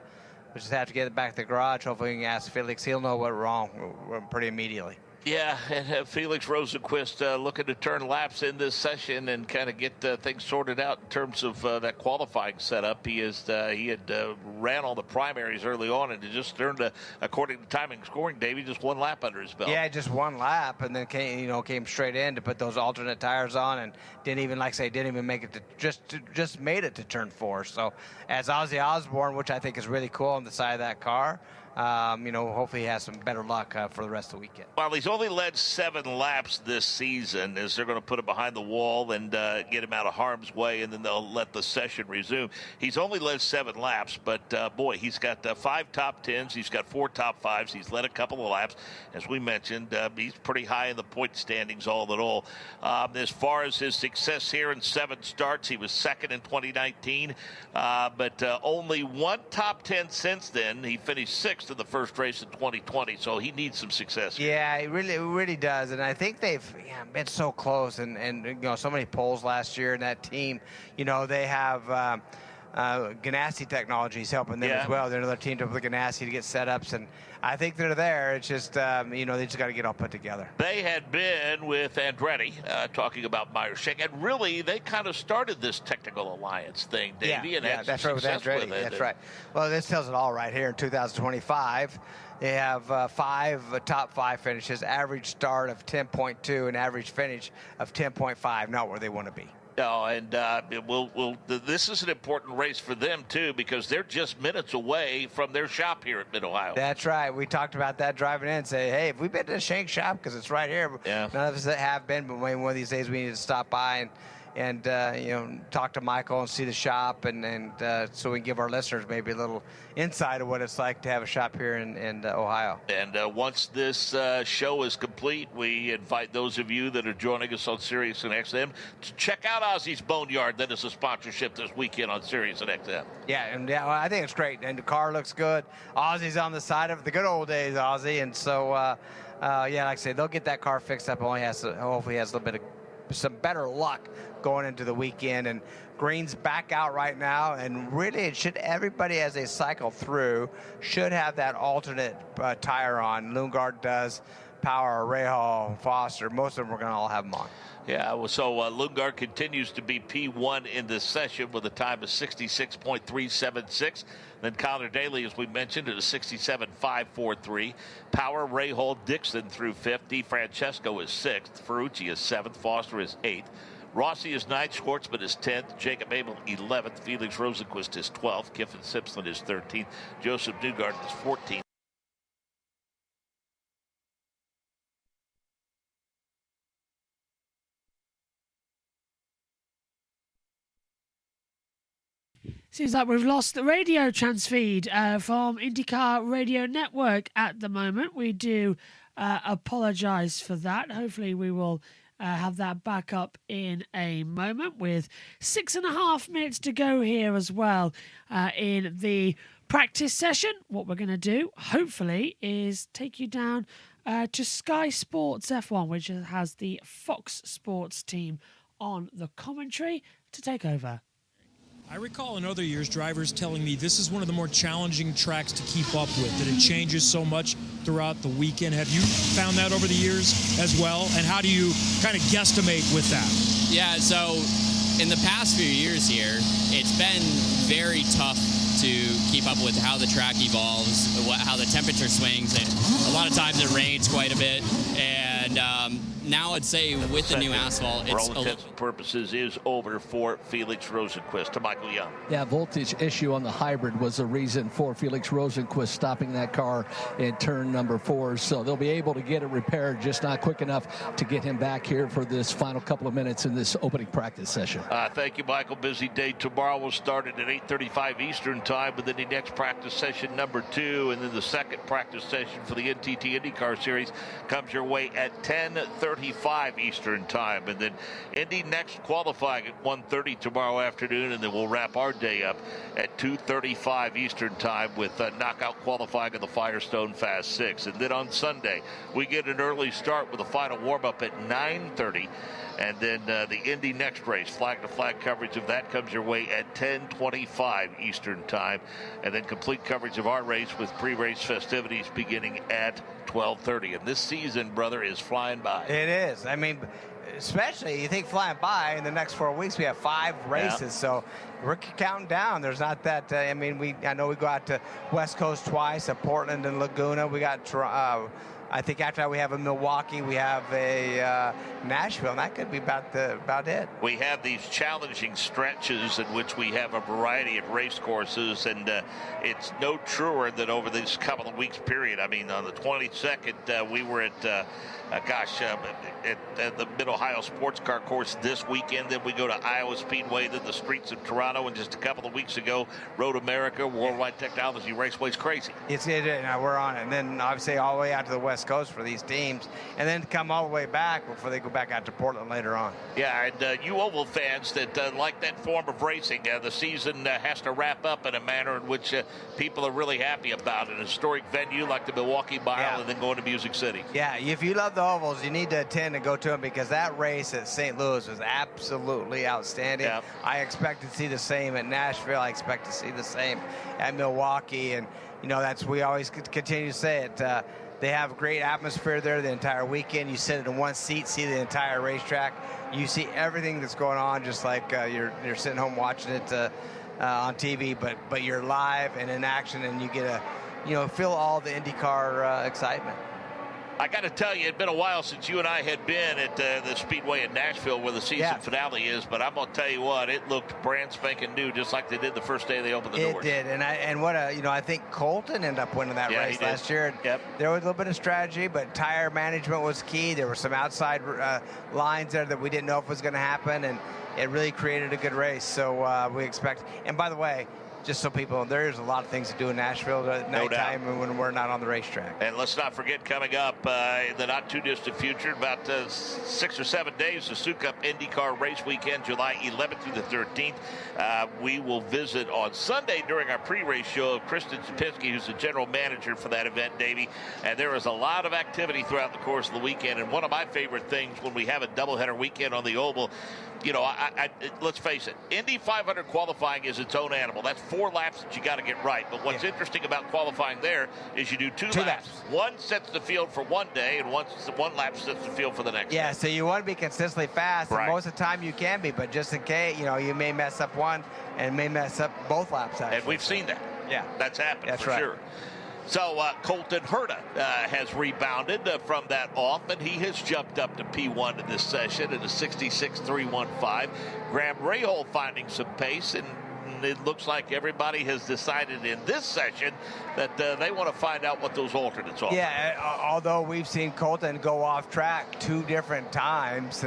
we just have to get it back to the garage. Hopefully we can ask Felix. He'll know what wrong pretty immediately. Yeah, and Felix Rosenqvist looking to turn laps in this session and kind of get things sorted out in terms of that qualifying setup. He had ran all the primaries early on and just earned, according to timing scoring, Davey, just one lap under his belt. Yeah, just one lap, and then came straight in to put those alternate tires on, and didn't even make it to just made it to turn 4. So as Ozzy Osbourne, which I think is really cool on the side of that car. Hopefully he has some better luck for the rest of the weekend. Well, he's only led 7 laps this season, as they're going to put him behind the wall and get him out of harm's way, and then they'll let the session resume. He's only led 7 laps, but boy, he's got 5 top 10s. He's got 4 top 5s. He's led a couple of laps. As we mentioned, he's pretty high in the point standings all in all. As far as his success here in 7 starts, he was second in 2019, but only 1 top 10 since then. He finished 6th in the first race in 2020, so he needs some success here. Yeah, he really does, and I think they've been so close, and so many poles last year in that team. They have Ganassi Technologies helping them as well. They're another team with Ganassi to get setups, and I think they're there. It's just they just got to get all put together. They had been with Andretti talking about Meyer-Shank, and really they kind of started this technical alliance thing, Davey. Yeah, that's right, with Andretti. That's right. Well, this tells it all right here in 2025. They have 5 top 5 finishes, average start of 10.2, and average finish of 10.5. Not where they want to be. No, and this is an important race for them, too, because they're just minutes away from their shop here at Mid-Ohio. That's right. We talked about that driving in and say, hey, if we've been to the Shank shop, because it's right here, none of us have been, but maybe one of these days we need to stop by and talk to Michael and see the shop, and so we can give our listeners maybe a little insight of what it's like to have a shop here in Ohio. And once this show is complete, we invite those of you that are joining us on Sirius and XM to check out Ozzy's Boneyard. That is a sponsorship this weekend on Sirius and XM. Yeah, I think it's great, and the car looks good. Ozzy's on the side of it, the good old days, Ozzy, and so like I say, they'll get that car fixed up. Hopefully has a little bit of some better luck going into the weekend, and Green's back out right now, and really everybody as they cycle through should have that alternate tire on. Lundgaard does, Power, Rahal, Foster, most of them are going to all have them on. Yeah, so Lundgaard continues to be P1 in this session with a time of 66.376. Then Connor Daly, as we mentioned, at a 67.543. Power, Rahal, Dixon through 50. Francesco is 6th. Ferrucci is 7th. Foster is 8th. Rossi is 9th. Schwartzman is 10th. Jacob Abel 11th. Felix Rosenqvist is 12th. Kiffin Simpson is 13th. Joseph Newgarden is 14th. Seems like we've lost the radio transfeed from INDYCAR Radio Network at the moment. We do apologise for that. Hopefully we will have that back up in a moment with 6.5 minutes to go here as well in the practice session. What we're going to do, hopefully, is take you down to Sky Sports F1, which has the Fox Sports team on the commentary to take over. I recall in other years drivers telling me this is one of the more challenging tracks to keep up with, that it changes so much throughout the weekend. Have you found that over the years as well? And how do you kind of guesstimate with that? Yeah, so in the past few years here, it's been very tough to keep up with how the track evolves, how the temperature swings. A lot of times it rains quite a bit, and now I'd say with the new asphalt, for all intents and purposes, is over for Felix Rosenqvist. To Michael Young. Yeah, voltage issue on the hybrid was the reason for Felix Rosenqvist stopping that car in turn number 4. So they'll be able to get it repaired, just not quick enough to get him back here for this final couple of minutes in this opening practice session. Thank you, Michael. Busy day tomorrow. We'll start it at 8:35 Eastern time, but then the next practice session number 2, and then the second practice session for the NTT IndyCar Series comes your way at 10:35 Eastern time, and then Indy next qualifying at 1:30 tomorrow afternoon, and then we'll wrap our day up at 2:35 Eastern time with knockout qualifying of the Firestone Fast 6. And then on Sunday we get an early start with a final warm-up at 9:30, and then the Indy next race, flag-to-flag coverage of that comes your way at 10:25 Eastern time, and then complete coverage of our race with pre-race festivities beginning at 12. 12:30. And this season, brother, is flying by. It is. I mean, especially you think flying by in the next 4 weeks we have 5 races, so we're counting down. There's not that I know we go out to West Coast twice, at Portland and Laguna. We got I think after that we have a Milwaukee, we have a Nashville, and that could be about it. We have these challenging stretches in which we have a variety of race courses, and it's no truer than over this couple of weeks period. I mean, on the 22nd, we were at the Mid-Ohio Sports Car Course this weekend. Then we go to Iowa Speedway, then the streets of Toronto, and just a couple of weeks ago, Road America, Worldwide Technology Raceway's crazy. We're on it, and then obviously all the way out to the West Coast for these teams, and then come all the way back before they go back out to Portland later on. Yeah, and you oval fans that like that form of racing, the season has to wrap up in a manner in which people are really happy about. An historic venue like the Milwaukee Mile, and then going to Music City. Yeah, if you love the ovals, you need to attend and go to them, because that race at St. Louis was absolutely outstanding. Yep. I expect to see the same at Nashville. I expect to see the same at Milwaukee, and we always continue to say it. They have a great atmosphere there the entire weekend. You sit in one seat, see the entire racetrack. You see everything that's going on, just like you're sitting home watching it on TV, but you're live and in action, and you get to feel all the IndyCar excitement. I got to tell you, it's been a while since you and I had been at the Speedway in Nashville where the season finale is, but I'm going to tell you what, it looked brand spanking new, just like they did the first day they opened the doors. It did, and I think Colton ended up winning that race last year. Yep. There was a little bit of strategy, but tire management was key. There were some outside lines there that we didn't know if was going to happen, and it really created a good race. So we expect, and by the way, just so people, there's a lot of things to do in Nashville at nighttime when we're not on the racetrack. And let's not forget, coming up in the not too distant future, about 6 or 7 days, the Sukup IndyCar race weekend, July 11th through the 13th. We will visit on Sunday during our pre-race show Kristen Sapinski, who's the general manager for that event, Davey. And there is a lot of activity throughout the course of the weekend. And one of my favorite things when we have a doubleheader weekend on the Oval, let's face it, Indy 500 qualifying is its own animal. That's 4 laps that you got to get right. But what's interesting about qualifying there is you do two laps. One sets the field for one day, and one lap sets the field for the next day. So you want to be consistently fast. Right. And most of the time you can be, but just in case, you may mess up one and may mess up both laps. Actually. And we've seen that. Yeah. That's happened for right. sure. So Colton Herta has rebounded from that off, and he has jumped up to P1 in this session at a 66.315. Graham Rahal finding some pace, and it looks like everybody has decided in this session that they want to find out what those alternates are. Yeah, although we've seen Colton go off track 2 different times,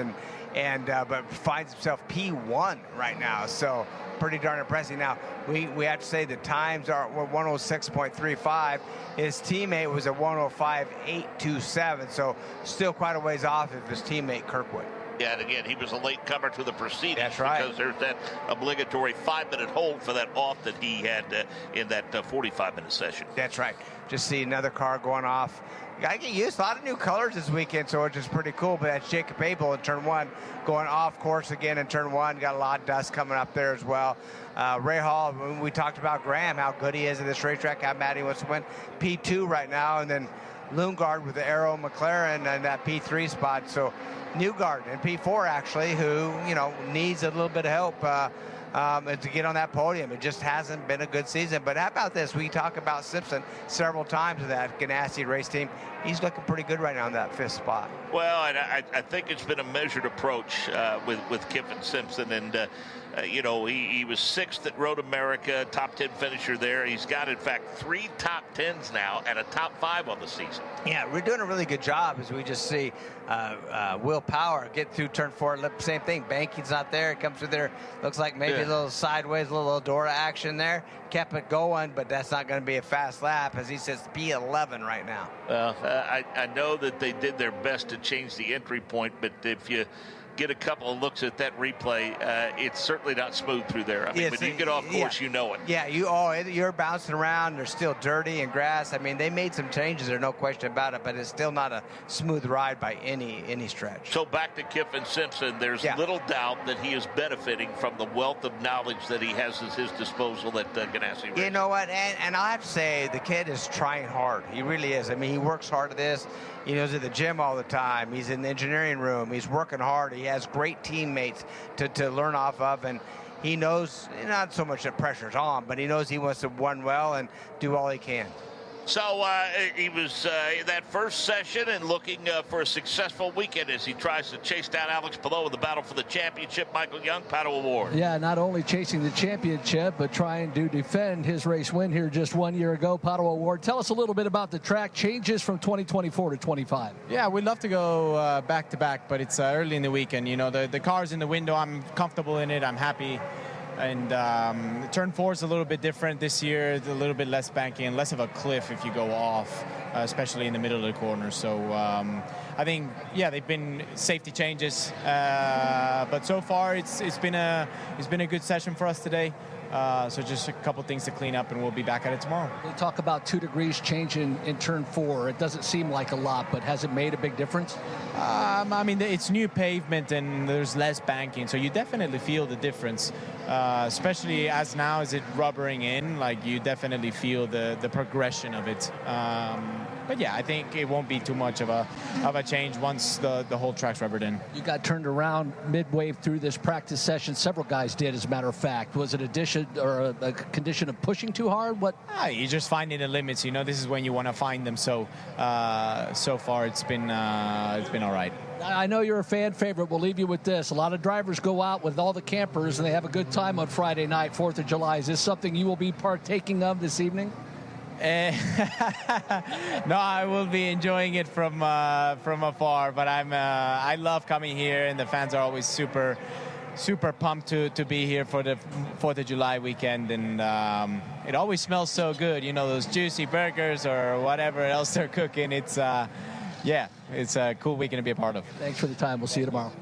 but finds himself P1 right now. So pretty darn impressive. Now, we have to say the times are 106.35. His teammate was at 105.827, so still quite a ways off of his teammate Kirkwood. Yeah, and again, he was a late comer to the proceedings. That's right. Because there's that obligatory 5-minute hold for that off that he had in that 45-minute session. That's right. Just see another car going off. You got to get used to a lot of new colors this weekend, so it's just pretty cool. But that's Jacob Abel in turn 1 going off course again in turn 1. Got a lot of dust coming up there as well. Rahal, we talked about Graham, how good he is at this racetrack, how mad he wants to win. P2 right now, and then Lundgaard with the Arrow McLaren and that P3 spot. So Newgard in P4 actually, who needs a little bit of help to get on that podium. It just hasn't been a good season. But how about this? We talk about Simpson several times with that Ganassi race team. He's looking pretty good right now in that 5th spot. Well, and I think it's been a measured approach with Kiffin Simpson, and he was 6th at Road America, top 10 finisher there. He's got, in fact, 3 top 10s now and a top 5 on the season. Yeah, we're doing a really good job, as we just see Will Power get through turn 4. Same thing. Banking's not there. It comes through there. Looks like maybe a little sideways, a little Eldora action there. Kept it going, but that's not going to be a fast lap, as he says P11 right now. Well, I know that they did their best to change the entry point, but if you get a couple of looks at that replay, it's certainly not smooth through there. I mean, when you get off course, you know it. Yeah, you're bouncing around. They're still dirty and grass. I mean, they made some changes. There's no question about it, but it's still not a smooth ride by any stretch. So back to Kyffin Simpson, there's little doubt that he is benefiting from the wealth of knowledge that he has at his disposal at Ganassi Racing. You know what? And I have to say, the kid is trying hard. He really is. I mean, he works hard at this. He goes to the gym all the time. He's in the engineering room. He's working hard. He has great teammates to learn off of. And he knows, not so much that pressure's on, but he knows he wants to run well and do all he can. So he was in that first session and looking for a successful weekend as he tries to chase down Alex Palou in the battle for the championship. Michael Young, Paddle Award. Yeah, not only chasing the championship, but trying to defend his race win here just 1 year ago. Paddle Award, tell us a little bit about the track changes from 2024 to 25. Yeah, we'd love to go back to back, but it's early in the weekend. The car's in the window. I'm comfortable in it. I'm happy. And turn 4 is a little bit different this year. It's a little bit less banking and less of a cliff if you go off, especially in the middle of the corner. So I think, they've been safety changes, but so far it's been a good session for us today. So just a couple things to clean up, and we'll be back at it tomorrow. They talk about 2 degrees change in turn 4. It doesn't seem like a lot, but has it made a big difference? I mean, it's new pavement and there's less banking, so you definitely feel the difference, especially as it's rubbering in. Like, you definitely feel the progression of it. But yeah, I think it won't be too much of a change once the whole track's rubbered in. You got turned around midway through this practice session. Several guys did, as a matter of fact. Was it a condition of pushing too hard? What? You're just finding the limits. This is when you want to find them. So so far it's been all right. I know you're a fan favorite. We'll leave you with this. A lot of drivers go out with all the campers and they have a good time on Friday night, 4th of July. Is this something you will be partaking of this evening? No, I will be enjoying it from afar, but I love coming here, and the fans are always super pumped to be here for the 4th of July weekend, and it always smells so good, those juicy burgers or whatever else they're cooking. It's it's a cool weekend to be a part of. Thanks for the time. We'll see you tomorrow.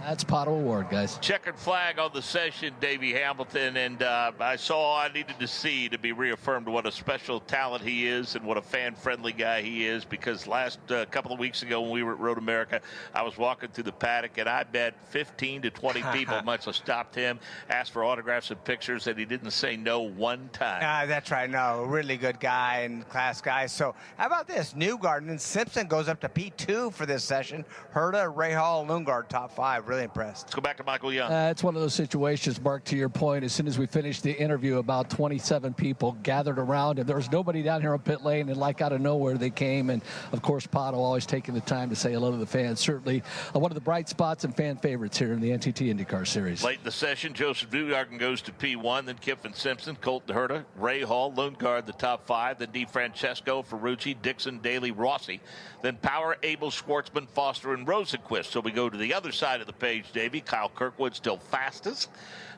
That's Paddle Award, guys. Checkered flag on the session, Davey Hamilton, and I saw I needed to see to be reaffirmed what a special talent he is and what a fan-friendly guy he is, because last couple of weeks ago when we were at Road America, I was walking through the paddock, and I bet 15 to 20 people must have stopped him, asked for autographs and pictures, and he didn't say no one time. That's right. No, really good guy and class guy. So how about this? Newgarden and Simpson goes up to P2 for this session. Herta, Rahal, Lundgaard, top 5. Really impressed. Let's go back to Michael Young. It's one of those situations, Mark, to your point. As soon as we finished the interview, about 27 people gathered around, and there was nobody down here on pit lane, and like out of nowhere they came. And, of course, Pato always taking the time to say hello to the fans. Certainly one of the bright spots and fan favorites here in the NTT IndyCar Series. Late in the session, Joseph Newgarden goes to P1, then Kyffin Simpson, Colton Herta, Ray Hall, Lundgaard, the top 5, then DeFrancesco, Ferrucci, Dixon, Daly, Rossi, then Power, Abel, Schwartzman, Foster, and Rosenquist. So we go to the other side of the page, Davey. Kyle Kirkwood still fastest,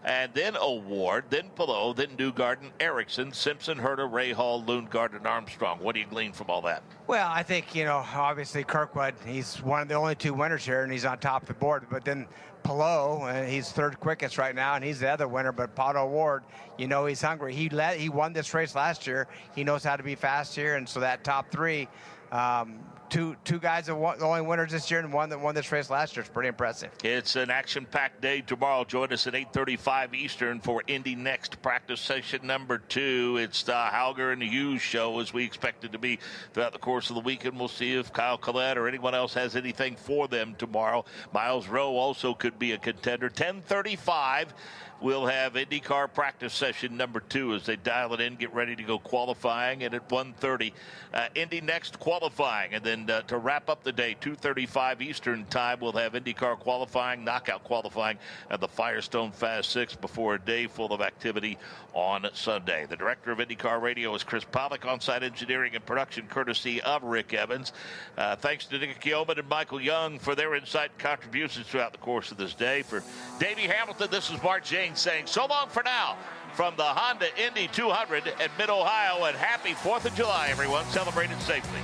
and then O'Ward, then Palou, then Newgarden, Erickson, Simpson, Herta, Rahal, Lundgaard, and Armstrong. What do you glean from all that? Well, I think, obviously Kirkwood, he's one of the only 2 winners here, and he's on top of the board. But then Palou, he's 3rd quickest right now, and he's the other winner. But Pato O'Ward, he's hungry. He won this race last year. He knows how to be fast here, and so that top 3, two guys that won, the only winners this year, and one that won this race last year. It's pretty impressive. It's an action-packed day tomorrow. Join us at 8:35 Eastern for Indy Next practice session number 2. It's the Hauger and the Hughes show, as we expect it to be throughout the course of the weekend. We'll see if Kyle Collette or anyone else has anything for them tomorrow. Miles Rowe also could be a contender. 10:35. We'll have IndyCar practice session number 2 as they dial it in, get ready to go qualifying. And at 1:30, Indy Next qualifying. And then to wrap up the day, 2:35 Eastern time, we'll have IndyCar qualifying, knockout qualifying, and the Firestone Fast 6 before a day full of activity on Sunday. The director of IndyCar Radio is Chris Pollock. On-site engineering and production courtesy of Rick Evans. Thanks to Nick Yeoman and Michael Young for their insight and contributions throughout the course of this day. For Davey Hamilton, this is Mark James saying so long for now from the Honda Indy 200 at Mid-Ohio, and happy 4th of July, everyone. Celebrate it safely.